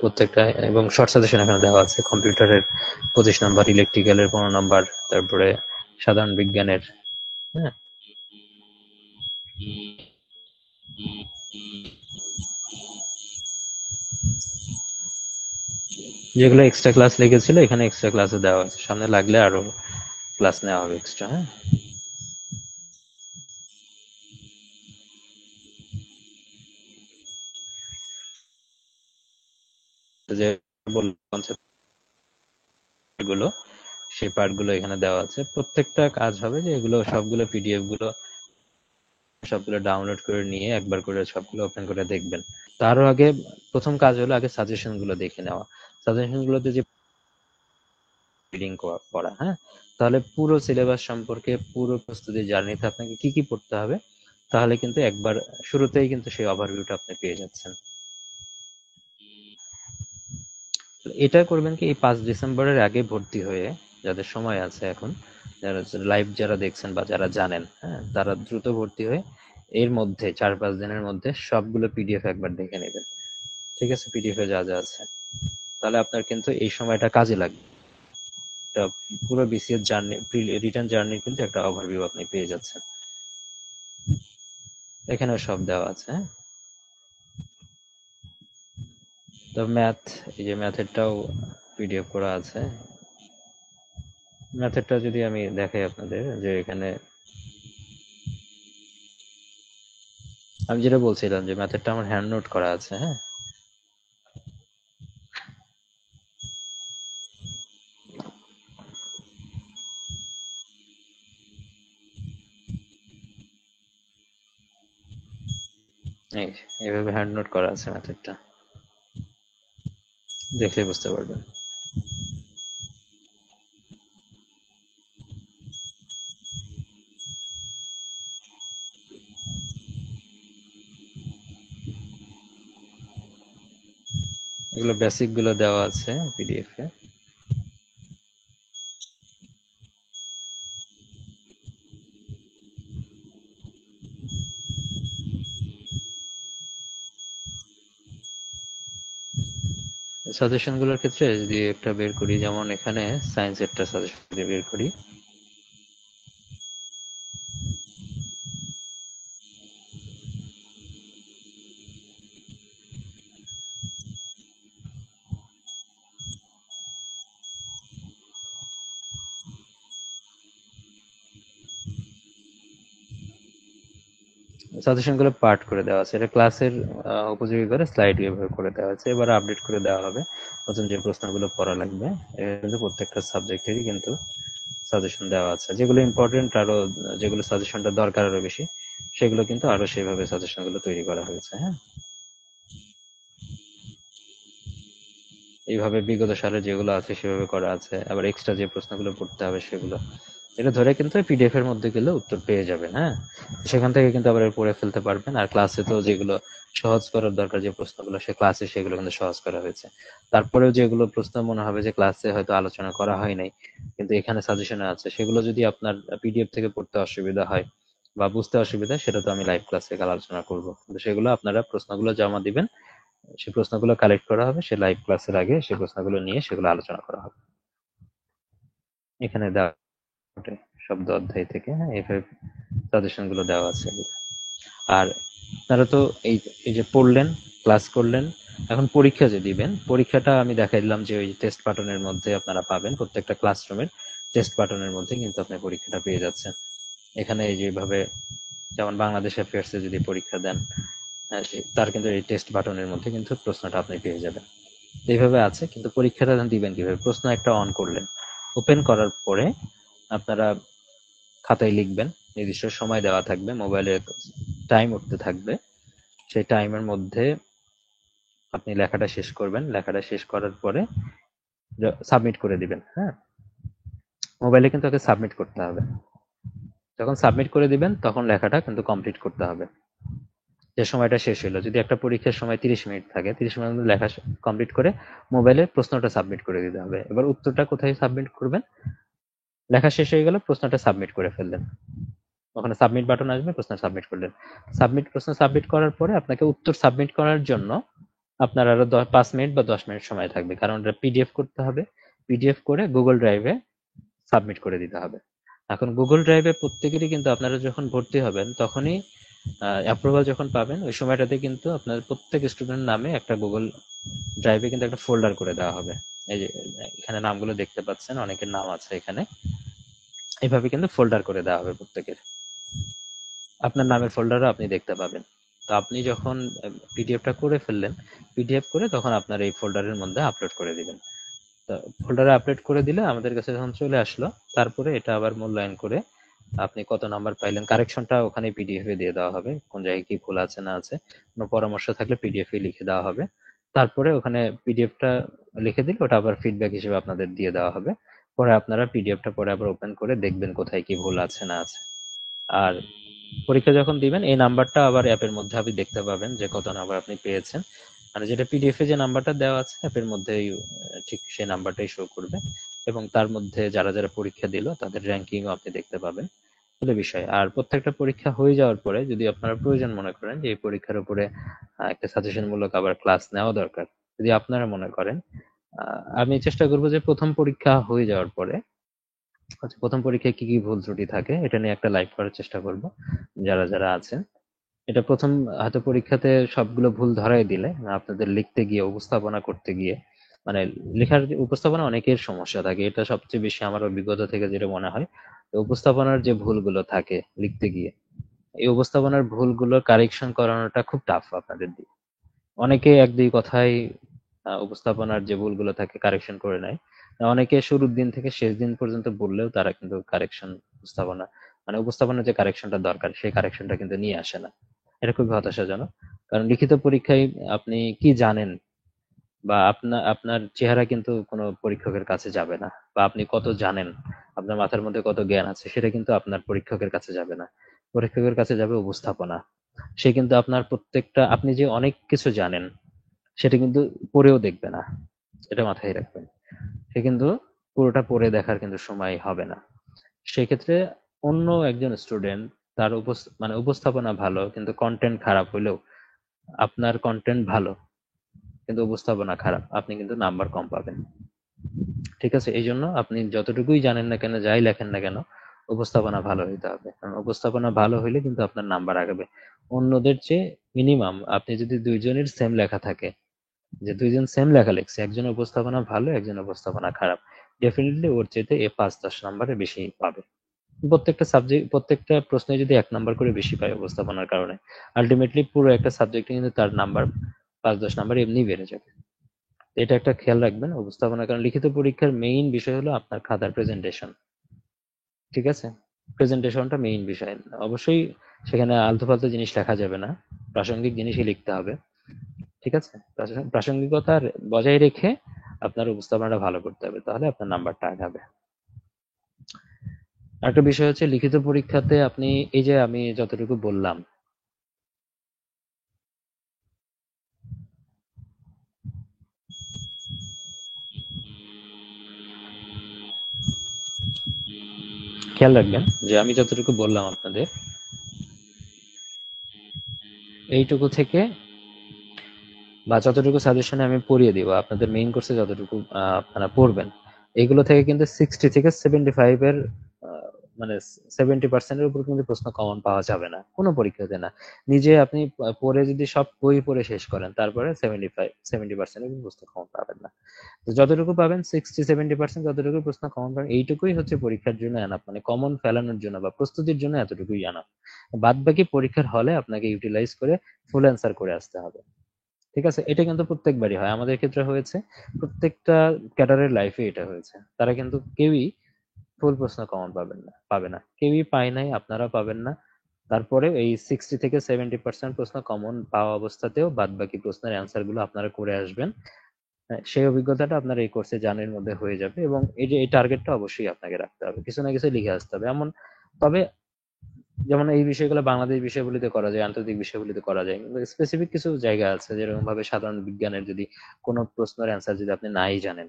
প্রত্যেকটা, এবং শর্ট সাজেশন এখানে দেওয়া আছে। কম্পিউটারের 25 নম্বর, ইলেকট্রিক্যালের 15 নম্বর, তারপরে সাধারণ বিজ্ঞানের, হ্যাঁ, যেগুলো এক্সট্রা ক্লাস লেগেছিল এখানে এক্সট্রা ক্লাসে দেওয়া আছে, সামনে লাগলে আরো ক্লাস নেওয়া হবে এক্সট্রা, হ্যাঁ। যে কনসেপ্ট গুলো, সেই পার্ট গুলো এখানে দেওয়া আছে। প্রত্যেকটা কাজ হবে যে এগুলো সবগুলো পিডিএফ গুলো সবগুলো ডাউনলোড করে নিয়ে একবার করে সবগুলো ওপেন করে দেখবেন। তারও আগে প্রথম কাজ হলো আগে সাজেশন গুলো দেখে নেওয়া। সাজেশন গুলোতে যে রিডিং করা, হ্যাঁ, তাহলে পুরো সিলেবাস সম্পর্কে পুরো প্রস্তুতি জার্নিতে আপনাকে কি কি পড়তে হবে, তাহলে কিন্তু একবার শুরুতেই কিন্তু সেই ওভারভিউটা আপনি পেয়ে যাচ্ছেন। এটা করবেন কি, এই 5 ডিসেম্বরের আগে ভর্তি হয়ে, যাদের সময় আছে এখন, যারা লাইভ যারা দেখছেন বা যারা জানেন, হ্যাঁ, তারা দ্রুত ভর্তি হয়ে এর মধ্যে 4-5 দিনের মধ্যে সবগুলো পিডিএফ একবার দেখে নেবেন। ঠিক আছে, পিডিএফ এ যা যা আছে, তাহলে আপনার কিন্তু এই সময়টা কাজে লাগবে। একটা পুরো বিসিএস জার্নি, রিটার্ন জার্নির কিন্তু একটা ওভারভিউ আপনি পেয়ে যাচ্ছেন। এখানেও সব দেওয়া আছে, হ্যাঁ। তো ম্যাথ, এই যে ম্যাথেরটাও পিডিএফ করা আছে। ম্যাথেরটা যদি আমি দেখাই আপনাদের, যে এখানে আমি যেটা বলছিলাম যে ম্যাথেরটা আমার হ্যান্ড নোট করা আছে, হ্যাঁ। এই এইভাবে হ্যান্ড নোট করা আছে ম্যাথেরটা, দেখলে বুঝতে পারবেন। এগুলো বেসিক গুলো দেওয়া আছে পিডিএফ এ। সাজেশন গুলোর ক্ষেত্রে যদি একটা বের করি, যেমন এখানে সায়েন্স একটা সাজেশন বের করি। সাজেশন গুলো পার্ট করে দেওয়া আছে, এটা ক্লাসের উপযোগী করে স্লাইড এভাবে করে দেওয়া আছে। এবার আপডেট করে দেওয়া হবে নতুন যে প্রশ্নগুলো পড়া লাগবে। কিন্তু প্রত্যেকটা সাবজেক্টেরই কিন্তু সাজেশন দেওয়া আছে, যেগুলো ইম্পর্টেন্ট, আরো যেগুলো সাজেশনটা দরকার আরো বেশি, সেগুলো কিন্তু আরো সেভাবে সাজেশন গুলো তৈরি করা হয়েছে, হ্যাঁ। এইভাবে বিগত সালে যেগুলো আছে সেভাবে করা আছে, আবার এক্সট্রা যে প্রশ্নগুলো পড়তে হবে সেগুলো, এটা ধরে কিন্তু পিডিএফ এর মধ্যে গেলে উত্তর পেয়ে যাবেন, হ্যাঁ। সেখান থেকে কিন্তু আবার পড়ে ফেলতে পারবেন। আর ক্লাসে তো যেগুলো সহজ করার দরকার, যে প্রশ্নগুলো সে ক্লাসে, সেগুলো কিন্তু সহজ করা হয়েছে। তারপরেও যেগুলো প্রশ্ন মনে হবে যে ক্লাসে হয়তো আলোচনা করা হয় নাই, কিন্তু এখানে সাজেশনে আছে, সেগুলো যদি আপনার পিডিএফ থেকে পড়তে অসুবিধা হয় বা বুঝতে অসুবিধা, সেটা তো আমি লাইভ ক্লাসে আলোচনা করবো, কিন্তু সেগুলো আপনারা প্রশ্নগুলো জমা দিবেন, সেই প্রশ্নগুলো কালেক্ট করা হবে, সে লাইভ ক্লাসের আগে সেই প্রশ্নগুলো নিয়ে সেগুলো আলোচনা করা হবে। এখানে দেওয়া শব্দ অধ্যায় থেকে, হ্যাঁ, এইভাবে সাজেশন গুলো দেওয়া আছে। আর আপনারা তো এই এই যে পড়লেন, ক্লাস করলেন, এখন পরীক্ষা যে দিবেন, পরীক্ষাটা আমি দেখাই দিলাম যে ওই টেস্ট বাটনের মধ্যে আপনারা পাবেন, প্রত্যেকটা ক্লাসরুমের টেস্ট বাটনের মধ্যে কিন্তু আপনি পরীক্ষাটা পেয়ে যাচ্ছেন। এখানে এই যেভাবে, যেমন বাংলাদেশ অ্যাফেয়ার্সে যদি পরীক্ষা দেন, তার কিন্তু এই টেস্ট বাটনের মধ্যে কিন্তু প্রশ্নটা আপনি পেয়ে যাবেন। এইভাবে আছে, কিন্তু পরীক্ষাটা দিবেন কিভাবে? প্রশ্ন একটা অন করলেন, ওপেন করার পরে আপনারা খাতায় লিখবেন, নির্দিষ্ট সময় দেওয়া থাকবে, মোবাইলে টাইম উঠতে থাকবে, সেই টাইমের মধ্যে আপনি লেখাটা শেষ করবেন। লেখাটা শেষ করার পরে সাবমিট করে দিবেন, হ্যাঁ। মোবাইলে কিন্তু আগে সাবমিট করতে হবে। যখন সাবমিট করে দিবেন তখন লেখাটা কিন্তু কমপ্লিট করতে হবে। যে সময়টা শেষ হলো, যদি একটা পরীক্ষার সময় 30 মিনিট থাকে, 30 মিনিটের মধ্যে লেখা কমপ্লিট করে মোবাইলে প্রশ্নটা সাবমিট করে দিতে হবে। এবার উত্তরটা কোথায় সাবমিট করবেন? লেখা শেষ হয়ে গেল, প্রশ্নটা সাবমিট করে ফেললেন, ওখানে সাবমিট বাটন আসবে, প্রশ্ন সাবমিট করলেন। প্রশ্ন সাবমিট করার পরে আপনাকে উত্তর সাবমিট করার জন্য আপনার আরো 5 মিনিট বা 10 মিনিট সময় থাকবে, কারণ এটা পিডিএফ করতে হবে। পিডিএফ করে গুগল ড্রাইভে সাবমিট করে দিতে হবে। এখন গুগল ড্রাইভে প্রত্যেকেরই কিন্তু, আপনারা যখন ভর্তি হবেন তখনই অ্যাপ্রুভাল যখন পাবেন, ওই সময়টাতে কিন্তু আপনার প্রত্যেক স্টুডেন্ট নামে একটা গুগল ড্রাইভে কিন্তু একটা ফোল্ডার করে দেওয়া হবে। এই যে এখানে নামগুলো দেখতে পাচ্ছেন, অনেকের নাম আছে এখানে, এইভাবে কিন্তু ফোল্ডার করে দেওয়া হবে প্রত্যেকের। আপনার নামের ফোল্ডারও আপনি দেখতে পাবেন। তো আপনি যখন পিডিএফটা করে ফেললেন, পিডিএফ করে তখন আপনার এই ফোল্ডারের মধ্যে আপলোড করে দিবেন। তো ফোল্ডারে আপলোড করে দিলে আমাদের কাছে যখন চলে আসলো, তারপরে এটা আবার মূল্যায়ন করে আপনি কত নাম্বার পাইলেন, কারেকশনটা ওখানে পিডিএফ এ দিয়ে দেওয়া হবে, কোন জায়গায় কি ভুল আছে না আছে, কোনো পরামর্শ থাকলে পিডিএফ এ লিখে দেওয়া হবে। তারপরে ওখানে পিডিএফটা লিখে দিলে ওটা আবার ফিডব্যাক হিসেবে আপনাদের দিয়ে দেওয়া হবে। পরে আপনারা পিডিএফটা পরে আবার ওপেন করে দেখবেন কোথায় কি ভুল আছে না আছে। আর পরীক্ষা যখন দিবেন, এই নাম্বারটা আবার অ্যাপের মধ্যে আপনি দেখতে পাবেন যে কত নাম্বার আপনি পেয়েছেন। মানে যেটা পিডিএফ এ যে নাম্বারটা দেওয়া আছে অ্যাপের মধ্যেই ঠিক সেই নাম্বারটাই শো করবে, এবং তার মধ্যে যারা যারা পরীক্ষা দিল তাদের র্যাঙ্কিংও আপনি দেখতে পাবেন। এগুলো বিষয়। আর প্রত্যেকটা পরীক্ষা হয়ে যাওয়ার পরে যদি আপনারা প্রয়োজন মনে করেন যে এই পরীক্ষার উপরে একটা সাজেশন মূলক আবার ক্লাস নেওয়া দরকার, যদি আপনারা মনে করেন, আমি চেষ্টা করবো যে প্রথম পরীক্ষা হয়ে যাওয়ার পরে প্রথম পরীক্ষায় কি কি ভুল ত্রুটি থাকে এটা নিয়ে একটা লাইভ করার চেষ্টা করব যারা যারা আছেন। এটা প্রথম হয়তো পরীক্ষাতে সবগুলো ভুল ধরাই দিলে আপনাদের লিখতে গিয়ে উপস্থাপনা করতে গিয়ে, মানে লেখার উপস্থাপনা অনেকের সমস্যা থাকে, এটা সবচেয়ে বেশি আমার অভিজ্ঞতা থেকে যেটা মনে হয়। তো উপস্থাপনার যে ভুলগুলো থাকে লিখতে গিয়ে, এই উপস্থাপনার ভুলগুলো কারেকশন করানোটা খুব টাফ আপনাদের দিয়ে। অনেকে এক দুই কথায় উপস্থাপনার যে ভুলগুলো থাকে কারেকশন করে নেয়। অনেকে শুরুর দিন থেকে শেষ দিন পর্যন্ত বললেও তারা কিন্তু কারেকশন উপস্থাপনা, মানে উপস্থাপনার যে কারেকশনটা দরকার সেই কারেকশনটা কিন্তু নিয়ে আসে না। এটা খুবই হতাশাজনক। কারণ লিখিত পরীক্ষায় আপনি কি জানেন, বা আপনার আপনার চেহারা কিন্তু কোনো পরীক্ষকের কাছে যাবে না, বা আপনি কত জানেন, আপনার মাথার মধ্যে কত জ্ঞান আছে সেটা কিন্তু আপনার পরীক্ষকের কাছে যাবে না। পরীক্ষকের কাছে যাবে উপস্থাপনা। সে কিন্তু আপনার প্রত্যেকটা, আপনি যে অনেক কিছু জানেন সেটা কিন্তু পড়েও দেখবে না, এটা মাথায় রাখবেন। সে কিন্তু পুরোটা পড়ে দেখার কিন্তু সময় হবে না। সেক্ষেত্রে অন্য একজন স্টুডেন্ট, তার মানে উপস্থাপনা ভালো কিন্তু কন্টেন্ট খারাপ হইলেও, আপনার কন্টেন্ট ভালো কিন্তু উপস্থাপনা খারাপ, আপনি কিন্তু নাম্বার কম পাবেন। ঠিক আছে, এই জন্য আপনি যতটুকুই জানেন না কেন, যাই লেখেন না কেন, উপস্থাপনা ভালো হইতে হবে। কারণ উপস্থাপনা ভালো হইলে কিন্তু আপনার নাম্বার আগাবে অন্যদের চেয়ে। মিনিমাম আপনি যদি দুইজনের সেম লেখা থাকে, যে দুইজন সেম লেখা লিখছে, একজনের উপস্থাপনা ভালো একজনের উপস্থাপনা খারাপ, ডেফিনেটলি ওর চেয়ে এ 5-10 নম্বরে বেশি পাবে। প্রত্যেকটা সাবজেক্ট, প্রত্যেকটা প্রশ্নে যদি 1 নাম্বার করে বেশি পায় উপস্থাপনার কারণে, আলটিমেটলি পুরো একটা সাবজেক্টে কিন্তু তার নাম্বার 5-10 নাম্বার এমনি বেড়ে যাবে। এটা একটা খেয়াল রাখবেন উপস্থাপনা। কারণ লিখিত পরীক্ষার মেইন বিষয় হলো আপনার খাতার প্রেজেন্টেশন। ঠিক আছে, প্রেজেন্টেশনটা মেইন বিষয়। অবশ্যই সেখানে আলতু ফালতু জিনিস লেখা যাবে না, প্রাসঙ্গিক জিনিসই লিখতে হবে। ঠিক আছে, প্রাসঙ্গিকতা বজায় রেখে আপনার উপস্থাপনাটা ভালো করতে হবে, তাহলে আপনার নাম্বারটা আগাবে। আরেকটা বিষয় হচ্ছে লিখিত পরীক্ষাতে আপনি, এই যে আমি যতটুকু বললাম, খেয়াল রাখবেন যে আমি যতটুকু বললাম আপনাদের, এইটুকু থেকে বা যতটুকু সাজেশনে আমি পড়িয়ে দিব আপনাদের মেইন কোর্সে যতটুকু আপনারা পড়বেন, এগুলো থেকে কিন্তু 60 থেকে 75 এর মানে 70%-এর উপর কিন্তু প্রশ্ন কমন পাওয়া যাবে না কোনো পরীক্ষাতে না। নিজে আপনি পড়ে যদি সব বই পড়ে শেষ করেন তারপরে 70% প্রশ্ন কমন পাবেন না। তো যতটুকু পাবেন 60-70% যতটুকু প্রশ্ন কমন পাবেন, এইটুকুই হচ্ছে পরীক্ষার জন্য এনাফ, মানে কমন ফেলানোর জন্য বা প্রস্তুতির জন্য এতটুকুই এনাফ। বাদ বাকি পরীক্ষার হলে আপনাকে ইউটিলাইজ করে ফুল অ্যান্সার করে আসতে হবে। ঠিক আছে, এটা কিন্তু প্রত্যেকবারই হয়, আমাদের ক্ষেত্রে হয়েছে, প্রত্যেকটা ক্যাডারের লাইফে এটা হয়েছে। তারা কিন্তু কেউই ফুল প্রশ্ন কমন পাবে না, কেউই পায় নাই, আপনারা পাবেন না। তারপরে এই 60 থেকে 70% প্রশ্ন কমন পাওয়া অবস্থাতেও বাদ বাকি প্রশ্নের অ্যান্সার গুলো আপনারা করে আসবেন। হ্যাঁ, সেই অভিজ্ঞতাটা আপনার এই কোর্সে জার্নির মধ্যে হয়ে যাবে, এবং এই যে এই টার্গেটটা অবশ্যই আপনাকে রাখতে হবে, কিছু না কিছু লিখে আসতে হবে এমন। তবে যেমন এই বিষয়গুলো বাংলাদেশ বিষয়গুলিতে করা যায়, আন্তর্জাতিক বিষয়গুলিতে করা যায়, কিন্তু স্পেসিফিক কিছু জায়গা আছে যেরকম ভাবে সাধারণ বিজ্ঞানের যদি কোনো প্রশ্নের অ্যান্সার যদি আপনি নাই জানেন,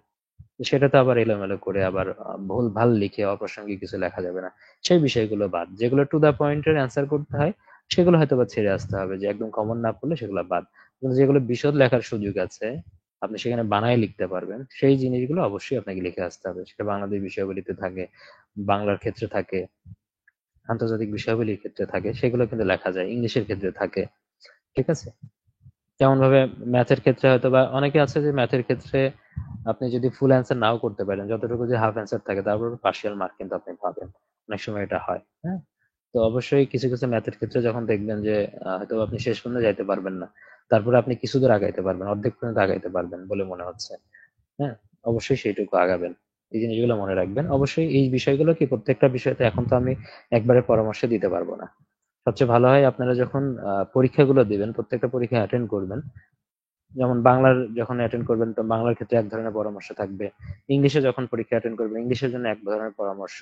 সেটা তো আবার এলোমেলো করে আবার ভুল ভাল লিখে অপ্রাসঙ্গিক কিছু লেখা যাবে না। সেই বিষয়গুলো বাদ, যেগুলো টু দা পয়েন্টের অ্যান্সার করতে হয় সেগুলো হয়তো বা ছেড়ে আসতে হবে, যে একদম কমন না পড়লে সেগুলো বাদ। কিন্তু যেগুলো বিশদ লেখার সুযোগ আছে, আপনি সেখানে বানায় লিখতে পারবেন, সেই জিনিসগুলো অবশ্যই আপনাকে লিখে আসতে হবে। সেটা বাংলাদেশ বিষয়গুলিতে থাকে, বাংলার ক্ষেত্রে থাকে, আন্তর্জাতিক বিষয়াবলীর ক্ষেত্রে থাকে, সেগুলো কিন্তু লেখা যায়, ইংলিশের ক্ষেত্রে থাকে। ঠিক আছে, যেমন ভাবে ম্যাথের ক্ষেত্রে হয়তো বা অনেকে আছে যে ম্যাথের ক্ষেত্রে আপনি যদি ফুল অ্যান্সার নাও করতে পারেন, যতটুকু যে হাফ অ্যান্সার থাকে তারপর পার্শিয়াল মার্ক কিন্তু আপনি পাবেন, অনেক সময় এটা হয়। হ্যাঁ, তো অবশ্যই কিছু কিছু ম্যাথের ক্ষেত্রে যখন দেখবেন যে হয়তো আপনি শেষ পর্যন্ত যাইতে পারবেন না, তারপরে আপনি কিছু দূর আগাইতে পারবেন, অর্ধেক পর্যন্ত আগাইতে পারবেন বলে মনে হচ্ছে, হ্যাঁ, অবশ্যই সেইটুকু আগাবেন। এই জিনিসগুলো মনে রাখবেন অবশ্যই। এই বিষয়গুলো কি প্রত্যেকটা বিষয়তে এখন তো আমি একবারে পরামর্শ দিতে পারবো না। সবচেয়ে ভালো হয় আপনারা যখন পরীক্ষাগুলো দিবেন, প্রত্যেকটা পরীক্ষা অ্যাটেন্ড করবেন, যেমন বাংলার যখন অ্যাটেন্ড করবেন তো বাংলার ক্ষেত্রে এক ধরনের পরামর্শ থাকবে, ইংলিশে যখন পরীক্ষা অ্যাটেন্ড করবেন ইংলিশের জন্য এক ধরনের পরামর্শ,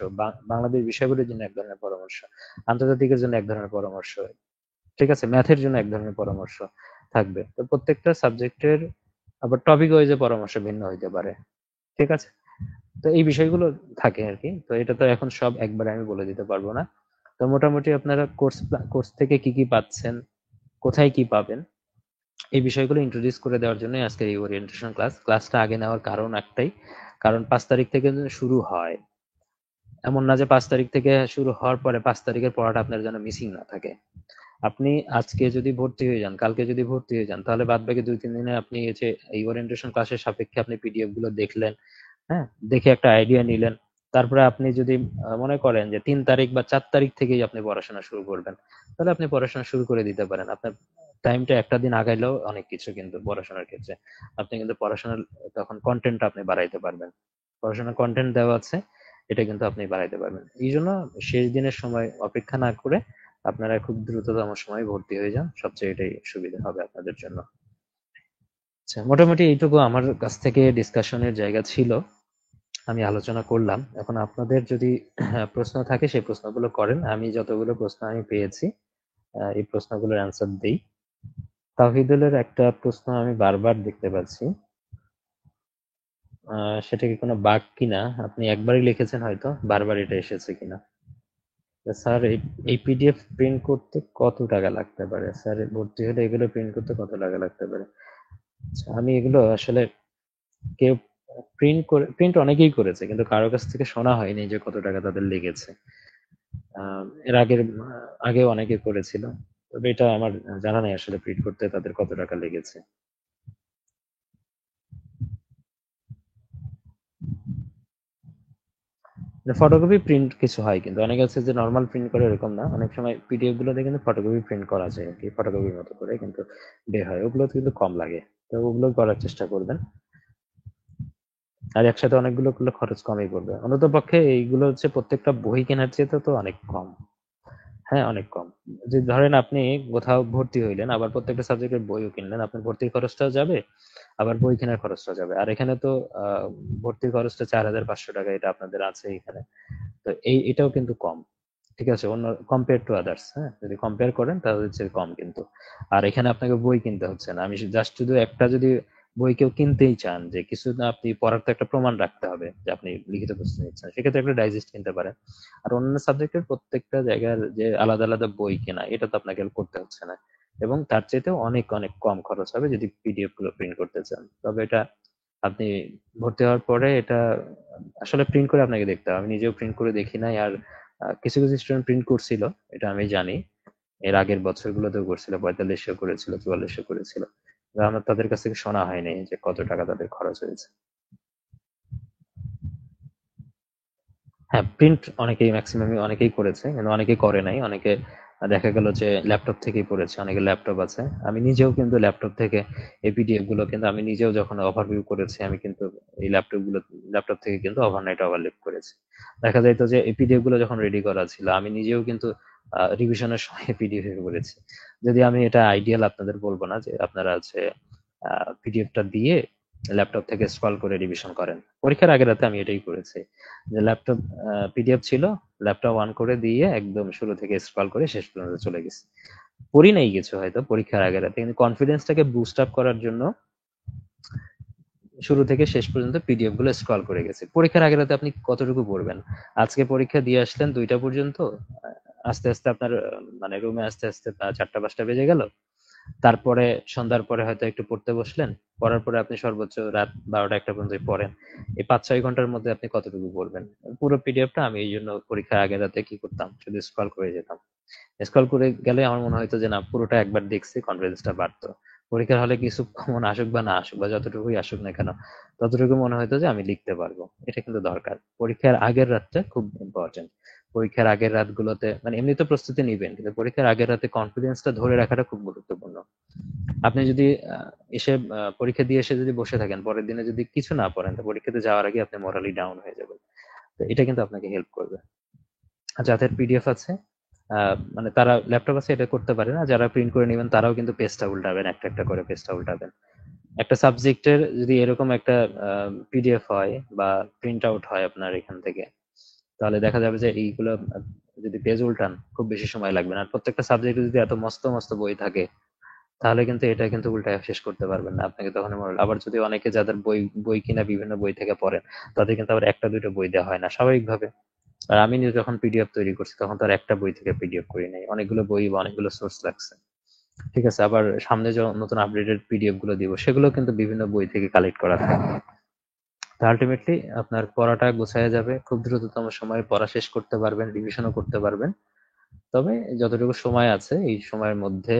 বাংলাদেশ বিষয়গুলির জন্য এক ধরনের পরামর্শ, আন্তর্জাতিকের জন্য এক ধরনের পরামর্শ, ঠিক আছে, ম্যাথের জন্য এক ধরনের পরামর্শ। থাকবে। তো প্রত্যেকটা সাবজেক্টের আবার টপিক ওয়াইজে পরামর্শ ভিন্ন হইতে পারে, ঠিক আছে? তো এই বিষয়গুলো থাকে আর কি। তো এটা তো এখন সব একবারে আমি বলে দিতে পারবো না। তো মোটামুটি আপনারা কোর্স থেকে কি কি পাচ্ছেন, কোথায় কি পাবেন, এই বিষয়গুলো ইন্ট্রোডিউস করে দেওয়ার জন্য আজকের এই ওরিয়েন্টেশন ক্লাসটা আগে নেওয়ার কারণ একটাই, কারণ 5 তারিখ থেকে শুরু হয়, এমন না যে 5 তারিখ থেকে শুরু হওয়ার পরে 5 তারিখের পড়াটা আপনার যেন মিসিং না থাকে। আপনি আজকে যদি ভর্তি হয়ে যান, কালকে যদি ভর্তি হয়ে যান, তাহলে বাদ বাকি 2-3 দিনে আপনি এই যে এই ওরিয়েন্টেশন ক্লাসের সাপেক্ষে আপনি পিডিএফ গুলো দেখলেন, হ্যাঁ, দেখে একটা আইডিয়া নিলেন। তারপরে আপনি যদি মনে করেন যে 3 তারিখ বা 4 তারিখ থেকেই আপনি পড়াশোনা শুরু করবেন, তাহলে আপনি পড়াশোনা শুরু করে দিতে পারেন। আপনার টাইমটা একটা দিন আগাইলেও অনেক কিছু কিন্তু পড়াশোনার ক্ষেত্রে। আপনি কিন্তু পড়াশোনার তখন কন্টেন্ট আপনি বাড়াইতে পারবেন। পড়াশোনার কন্টেন্ট দেওয়া আছে, এটা কিন্তু আপনি বাড়াইতে পারবেন। এই জন্য শেষ দিনের সময় অপেক্ষা না করে আপনারা খুব দ্রুততম সময়ে ভর্তি হয়ে যান, সবচেয়ে এটাই সুবিধা হবে আপনাদের জন্য। আচ্ছা, মোটামুটি এইটুকু আমার কাছ থেকে ডিসকাশনের জায়গা ছিল, আমি আলোচনা করলাম। এখন আপনাদের যদি প্রশ্ন থাকে সেই প্রশ্নগুলো করেন, আমি যতগুলো প্রশ্ন আমি পেয়েছি এই প্রশ্নগুলোর অ্যান্সার দিই। তাওহিদুলের একটা প্রশ্ন আমি বারবার দেখতে পাচ্ছি, সেটা কি কোনো বাগ কিনা, আপনি একবারই লিখেছেন হয়তো, বারবার এটা এসেছে কিনা। স্যার এই পিডিএফ প্রিন্ট করতে কত টাকা লাগতে পারে? স্যার ভর্তি হলে এগুলো প্রিন্ট করতে কত টাকা লাগতে পারে? আচ্ছা, আমি এগুলো আসলে কেউ প্রিন্ট অনেকেই করেছে, কিন্তু কারো কাছ থেকে শোনা হয়নি যে কত টাকা তাদের লেগেছে। এর আগেও অনেকে করেছিল, তবে এটা আমার জানা নেই আসলে প্রিন্ট করতে তাদের কত টাকা লেগেছে। ফটোকপি প্রিন্ট কিছু হয়, কিন্তু অনেক আছে যে নর্মাল প্রিন্ট করে, এরকম না। অনেক সময় পিডিএফ গুলোতে কিন্তু ফটোকপি প্রিন্ট করা যায় আর কি, ফটোকপির মতো করে কিন্তু বের হয়, ওগুলো কিন্তু কম লাগে। তো ওগুলো করার চেষ্টা করবেন। আর একসাথে অনেকগুলো করলে খরচ কমই পড়বে। অন্তত পক্ষে এইগুলো হচ্ছে প্রত্যেকটা বই কেনার চেয়ে তো অনেক কম। হ্যাঁ, অনেক কম। যে ধরেন আপনি কোথাও ভর্তি হইলেন, আবার প্রত্যেকটা সাবজেক্টের বইও কিনলেন, আপনার ভর্তির খরচটাও যাবে, আবার বই কেনার খরচটাও যাবে। আর এখানে তো ভর্তির খরচটা 4,500 টাকা, এটা আপনাদের আছে এখানে। তো এটাও কিন্তু কম, ঠিক আছে, অন্য কম্পেয়ার টু আদার্স। হ্যাঁ, যদি কম্পেয়ার করেন তাহলে হচ্ছে কম কিন্তু। আর এখানে আপনাকে বই কিনতে হচ্ছে না। আমি জাস্ট শুধু একটা যদি বই কেউ কিনতেই চান, যে কিছু না, আপনি পড়ার তো একটা প্রমাণ রাখতে হবে যে আপনি লিখিত প্রস্তুতি নিচ্ছেন, সেক্ষেত্রে একটা ডাইজেস্ট কিনতে পারেন। আর অন্যান্য সাবজেক্টের প্রত্যেকটা জায়গার যে আলাদা আলাদা বই কেনা, এটা তো আপনাকে করতে হচ্ছে না, এবং তার চাইতেও অনেক অনেক কম খরচ হবে যদি পিডিএফ গুলো প্রিন্ট করতে চান। তবে এটা আপনি ভর্তি হওয়ার পরে এটা আসলে প্রিন্ট করে আপনাকে দেখতে হবে। আমি নিজেও প্রিন্ট করে দেখি নাই। আর কিছু কিছু স্টুডেন্ট প্রিন্ট করছিল, এটা আমি জানি। এর আগের বছরগুলোতেও করছিল, 4500 করেছিল, 4400 করেছিল। আমার তাদের কাছ থেকে শোনা হয়নি যে কত টাকা তাদের খরচ হয়েছে। হ্যাঁ, প্রিন্ট অনেকেই, ম্যাক্সিমাম অনেকেই করেছে, কিন্তু অনেকেই করে নাই। অনেকে দেখা গেল যে ল্যাপটপ থেকেই পড়েছে, অনেকে ল্যাপটপ আছে। আমি নিজেও কিন্তু ল্যাপটপ থেকে এই পিডিএফ গুলো, কিন্তু আমি নিজেও যখন ওভারভিউ করেছি, আমি কিন্তু এই ল্যাপটপ থেকে কিন্তু ওভারনাইট ওভারলেপ করেছি। দেখা যাইতো যে এই পিডিএফ গুলো যখন রেডি করা ছিল, আমি নিজেও কিন্তু রিভিশনের সময় পিডিএফ করেছি। যদি আমি এটা আইডিয়াল আপনাদের বলবো না যে আপনারা হচ্ছে পিডিএফটা দিয়ে ল্যাপটপ থেকে স্ক্রল করে রিভিশন করেন। পরীক্ষার আগের রাতে আমি এটাই করেছি, যে ল্যাপটপ পিডিএফ ছিল, ল্যাপটপ অন করে দিয়ে একদম শুরু থেকে স্ক্রল করে শেষ পর্যন্ত চলে গেছি। পড়ি নাই কিছু হয়তো পরীক্ষার আগের রাতে, কিন্তু কনফিডেন্সটাকে বুস্ট আপ করার জন্য শুরু থেকে শেষ পর্যন্ত পিডিএফ গুলো স্ক্রল করে গেছি। পরীক্ষার আগের রাতে আপনি কতটুকু পড়বেন? আজকে পরীক্ষা দিয়ে আসলেন 2টা পর্যন্ত, আস্তে আস্তে আপনার মানে রুমে আস্তে আস্তে 4টা 5টা বেজে গেল। তারপরে সন্ধ্যার পরে হয়তো একটু পড়তে বসলেন, পড়ার পরে আপনি সর্বোচ্চ রাত 12টা 1টা পর্যন্ত পড়েন। এই 5-6 ঘন্টার মধ্যে আপনি কতটুকু পড়বেন? পুরো পিডিএফটা আমি এই জন্য পরীক্ষার আগের রাতে কি করতাম, শুধু স্ক্রল করে যেতাম। স্ক্রল করে গেলে আমার মনে হয়তো যে না, পুরোটা একবার দেখছি, কনফিডেন্সটা বাড়তো। পরীক্ষার হলে কিছু কমন আসুক বা না আসুক, বা যতটুকুই আসুক না কেন, ততটুকু মনে হয়তো যে আমি লিখতে পারবো। এটা কিন্তু দরকার। পরীক্ষার আগের রাতটা খুব ইম্পর্টেন্ট। পরীক্ষার আগের রাতগুলোতে মানে এমনি তো প্রস্তুতি নিবেন, কিন্তু পরীক্ষার আগের রাতে কনফিডেন্সটা ধরে রাখাটা খুব গুরুত্বপূর্ণ। আপনি যদি এসে পরীক্ষা দিয়ে এসে যদি বসে থাকেন, পরের দিনে যদি কিছু না পড়েন, তো পরীক্ষাতে যাওয়ার আগে আপনি মোরালি ডাউন হয়ে যাবেন। তো এটা কিন্তু আপনাকে হেল্প করবে। আর যাদের পিডিএফ আছে, মানে তারা ল্যাপটপ আছে, এটা করতে পারে না। যারা প্রিন্ট করে নেবেন তারাও কিন্তু পেজটা উল্টাবেন, একটা একটা করে পেজটা উল্টাবেন। একটা সাবজেক্টের যদি এরকম একটা পিডিএফ হয় বা প্রিন্ট আউট হয় আপনার এখান থেকে, তাহলে দেখা যাবে যে এইগুলো যদি পেজ উল্টান খুব বেশি সময় লাগবে না। আর প্রত্যেকটা সাবজেক্টে যদি এত মস্ত মস্ত বই থাকে, তাহলে কিন্তু এটা কিন্তু উল্টায় শেষ করতে পারবেন না। আপনাকে তখন মনে হলো, আবার যদি অনেকে যাদের বই বই কিনা বিভিন্ন বই থেকে পড়েন, তাদের কিন্তু আবার একটা দুটো বই দেওয়া হয় না স্বাভাবিকভাবে। আর আমি নিজে যখন পিডিএফ তৈরি করছি তখন তো আর একটা বই থেকে পিডিএফ করি নাই, অনেকগুলো বই বা অনেকগুলো সোর্স লাগছে। ঠিক আছে, আবার সামনে যে নতুন আপডেটেড পিডিএফ গুলো দিব সেগুলো কিন্তু বিভিন্ন বই থেকে কালেক্ট করা থাকে। তো আলটিমেটলি আপনার পড়াটা গোছায় যাবে, খুব দ্রুততম সময়ে পড়া শেষ করতে পারবেন, রিভিশনও করতে পারবেন। তবে যতটুকু সময় আছে এই সময়ের মধ্যে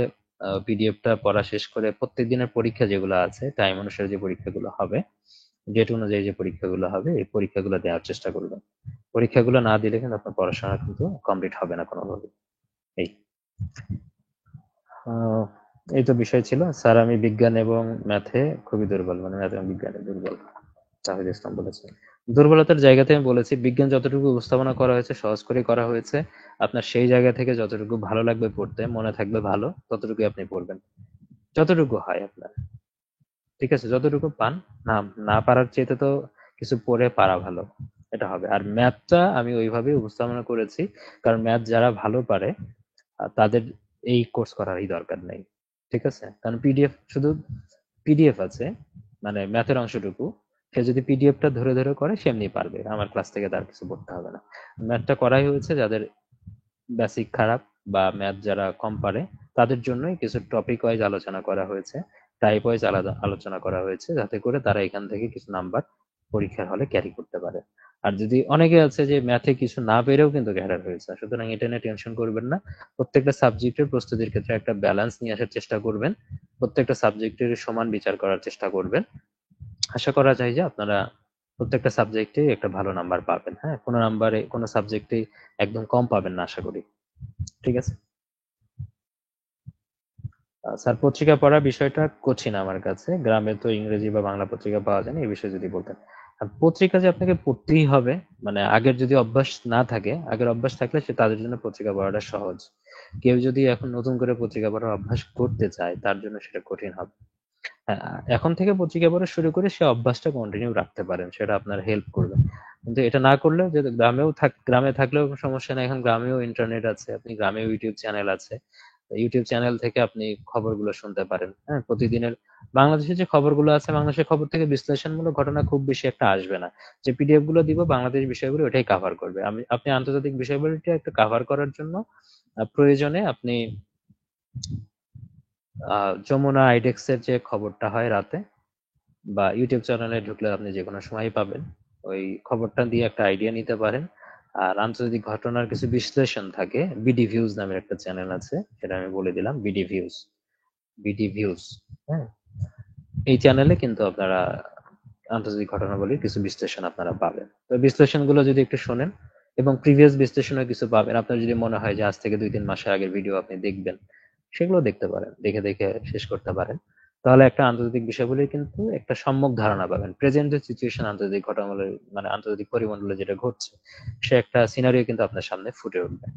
পিডিএফটা পড়া শেষ করে প্রত্যেক দিনের পরীক্ষা যেগুলো আছে, টাইম অনুসারে যে পরীক্ষাগুলো হবে, ডেট অনুযায়ী যে পরীক্ষাগুলো হবে, এই পরীক্ষাগুলো দেওয়ার চেষ্টা করবেন। পরীক্ষাগুলো না দিলে কিন্তু আপনার পড়াশোনা কিন্তু কমপ্লিট হবে না কোনোভাবে। এই আহ, এই তো বিষয় ছিল স্যার। আমি বিজ্ঞান এবং ম্যাথে খুবই দুর্বল, মানে ম্যাথ এবং বিজ্ঞানে দুর্বল। জাহিদ ইসলাম বলেছে। দুর্বলতার জায়গা থেকে আমি বলেছি, বিজ্ঞান যতটুকু উপস্থাপনা করা হয়েছে সহজ করে করা হয়েছে, আপনার সেই জায়গা থেকে যতটুকু ভালো লাগবে পড়তে, মনে থাকবে ভালো, ততটুকুই আপনি পড়বেন, যতটুকু হয় আপনার। ঠিক আছে, যতটুকু পান। না, না পারার চাইতে তো কিছু পড়ে পারা ভালো, এটা হবে। আর ম্যাথটা আমি ওইভাবেই উপস্থাপনা করেছি, কারণ ম্যাথ যারা ভালো পারে তাদের এই কোর্স করারই দরকার নেই। ঠিক আছে, কারণ পিডিএফ শুধু পিডিএফ আছে, মানে ম্যাথের অংশটুকু সে যদি পিডিএফটা ধরে ধরে করে সে এমনি পারবে, আমার ক্লাস থেকে তার কিছু পড়তে হবে না। ম্যাথটা করাই হয়েছে যাদের বেসিক খারাপ বা ম্যাথ যারা কম পারে তাদের জন্যই কিছু টপিক ওয়াইজ আলোচনা করা হয়েছে, টাইপ ওয়াইজ আলাদা আলোচনা করা হয়েছে, যাতে করে তারা এখান থেকে কিছু নাম্বার পরীক্ষার হলে ক্যারি করতে পারে। আর যদি অনেকে আছে যে ম্যাথে কিছু না পেরেও কিন্তু ক্যাডার হয়েছে, সুতরাং এটা নিয়ে টেনশন করবেন না। প্রত্যেকটা সাবজেক্টের প্রস্তুতির ক্ষেত্রে একটা ব্যালেন্স নিয়ে আসার চেষ্টা করবেন, প্রত্যেকটা সাবজেক্টের সমান বিচার করার চেষ্টা করবেন। আশা করা যায় যে আপনারা প্রত্যেকটা সাবজেক্টে একটা ভালো নাম্বার পাবেন। হ্যাঁ, কোনো নাম্বারে কোনো সাবজেক্টে একদম কম পাবেন না আশা করি। ঠিক আছে স্যার, পত্রিকা পড়ার বিষয়টা কঠিন আমার কাছে। গ্রামে তো ইংরেজি বা বাংলা পত্রিকা পাওয়া যায় না, এই বিষয়ে যদি বলতেন। আর পত্রিকা যে আপনাকে পড়তেই হবে, মানে আগের যদি অভ্যাস না থাকে, আগের অভ্যাস থাকলে সে তাদের জন্য পত্রিকা পড়াটা সহজ। কেউ যদি এখন নতুন করে পত্রিকা পড়ার অভ্যাস করতে চায় তার জন্য সেটা কঠিন হবে। হ্যাঁ, এখন থেকে পত্রিকা পড়া শুরু করে সে অভ্যাসটা কন্টিনিউ রাখতে পারেন, সেটা আপনার হেল্প করবে। কিন্তু এটা না করলেও, যে গ্রামে থাকলেও কোনো সমস্যা নেই, এখন গ্রামেও ইন্টারনেট আছে, আপনি গ্রামেও ইউটিউব চ্যানেল আছে। ইউটিউব চ্যানেল থেকে আপনি খবরগুলো শুনতে পারেন। হ্যাঁ, প্রতিদিনের বাংলাদেশের যে খবরগুলো আছে, বাংলাদেশের খবর থেকে বিশ্লেষণমূলক ঘটনা খুব বেশি একটা আসবে না। যে পিডিএফ গুলো দিব বাংলাদেশ বিষয়গুলো ওটাই কভার করবে। আপনি আন্তর্জাতিক বিষয়গুলোটা একটু কভার করার জন্য প্রয়োজনে আপনি যমুনা আইডেক্স এর যে খবরটা হয় রাতে, বা ইউটিউব চ্যানেলে ঢুকলে আপনি যে কোনো সময় পাবেন, ওই খবরটা দিয়ে একটা আইডিয়া নিতে পারেন। আর আন্তর্জাতিক ঘটনার কিছু বিশ্লেষণ থাকে, বিডি ভিউজ নামের একটা চ্যানেল আছে, সেটা আমি বলে দিলাম, বিডি ভিউজ। বিডি ভিউজ, হ্যাঁ, এই চ্যানেলে কিন্তু আপনারা আন্তর্জাতিক ঘটনাবলীর কিছু বিশ্লেষণ আপনারা পাবেন। তো বিশ্লেষণগুলো যদি একটু শোনেন, এবং প্রিভিয়াস বিশ্লেষণও কিছু পাবেন, আপনার যদি মনে হয় যে আজ থেকে 2-3 মাসের আগের ভিডিও আপনি দেখবেন, সেগুলো দেখতে পারেন, দেখে দেখে শেষ করতে পারেন। তাহলে একটা আন্তর্জাতিক বিষয়গুলির কিন্তু একটা সম্যক ধারণা পাবেন, প্রেজেন্ট যে সিচুয়েশন আন্তর্জাতিক ঘটনাবলীর, মানে আন্তর্জাতিক পরিমণ্ডলে যেটা ঘটছে, সে একটা সিনারিও কিন্তু আপনার সামনে ফুটে উঠবে।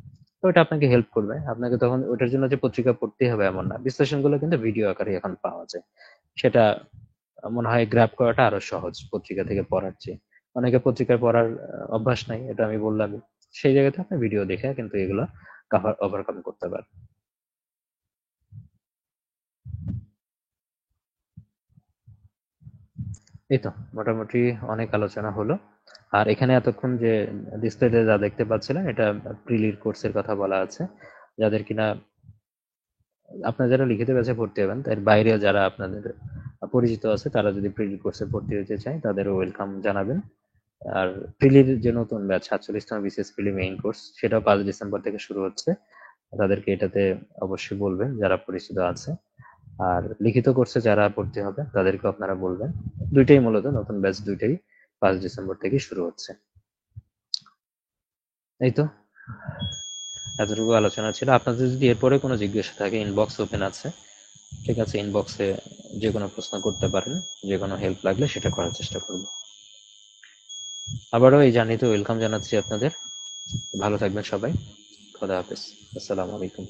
তো এটা আপনাকে হেল্প করবে। আপনাকে তখন ওটার জন্য যে পত্রিকা পড়তেই হবে এমন না, বিশ্লেষণগুলো কিন্তু ভিডিও আকারে এখন পাওয়া যায়। সেটা মনে হয় গ্র্যাব করাটা আরো সহজ পত্রিকা থেকে পড়ার চেয়ে। অনেকে পত্রিকায় পড়ার অভ্যাস নাই, এটা আমি বললাম। সেই জায়গাতে আপনি ভিডিও দেখে কিন্তু এগুলো ওভারকাম করতে পারেন। এই তো মোটামুটি অনেক আলোচনা হলো। আর এখানে এতক্ষণ যে ডিসপ্লেতে যা দেখতে পাচ্ছিলেন, এটা প্রিলির কোর্সের কথা বলা আছে। যাদের কিনা আপনার যারা লিখিত ব্যাচে ভর্তি হবেন, তার বাইরে যারা আপনাদের পরিচিত আছে, তারা যদি প্রিলি কোর্সে ভর্তি হতে চায় তাদেরও ওয়েলকাম জানাবেন। আর প্রিলির যে নতুন ব্যাচ 47তম বিসিএস প্রিলি মেইন কোর্স, সেটাও 5 ডিসেম্বর থেকে শুরু হচ্ছে। তাদেরকে এটাতে অবশ্যই বলবেন যারা পরিচিত আছে। আর লিখিত কোর্সে যারা ভর্তি হবে তাদেরকে আপনারা বলবেন। দুইটাই মূলত নতুন ব্যাচ, দুইটাই 5 ডিসেম্বর থেকে শুরু হচ্ছে। এই তো এতটুকু আলোচনা ছিল। আপনাদের যদি এরপরে কোনো জিজ্ঞাসা থাকে, ইনবক্স ওপেন আছে। ঠিক আছে, ইনবক্সে যে কোনো প্রশ্ন করতে পারেন, যে কোনো হেল্প লাগলে সেটা করার চেষ্টা করব। আবারও এই জার্নিতে ওয়েলকাম জানাচ্ছি আপনাদের। ভালো থাকবেন সবাই। খোদা হাফেজ। আসসালামু আলাইকুম।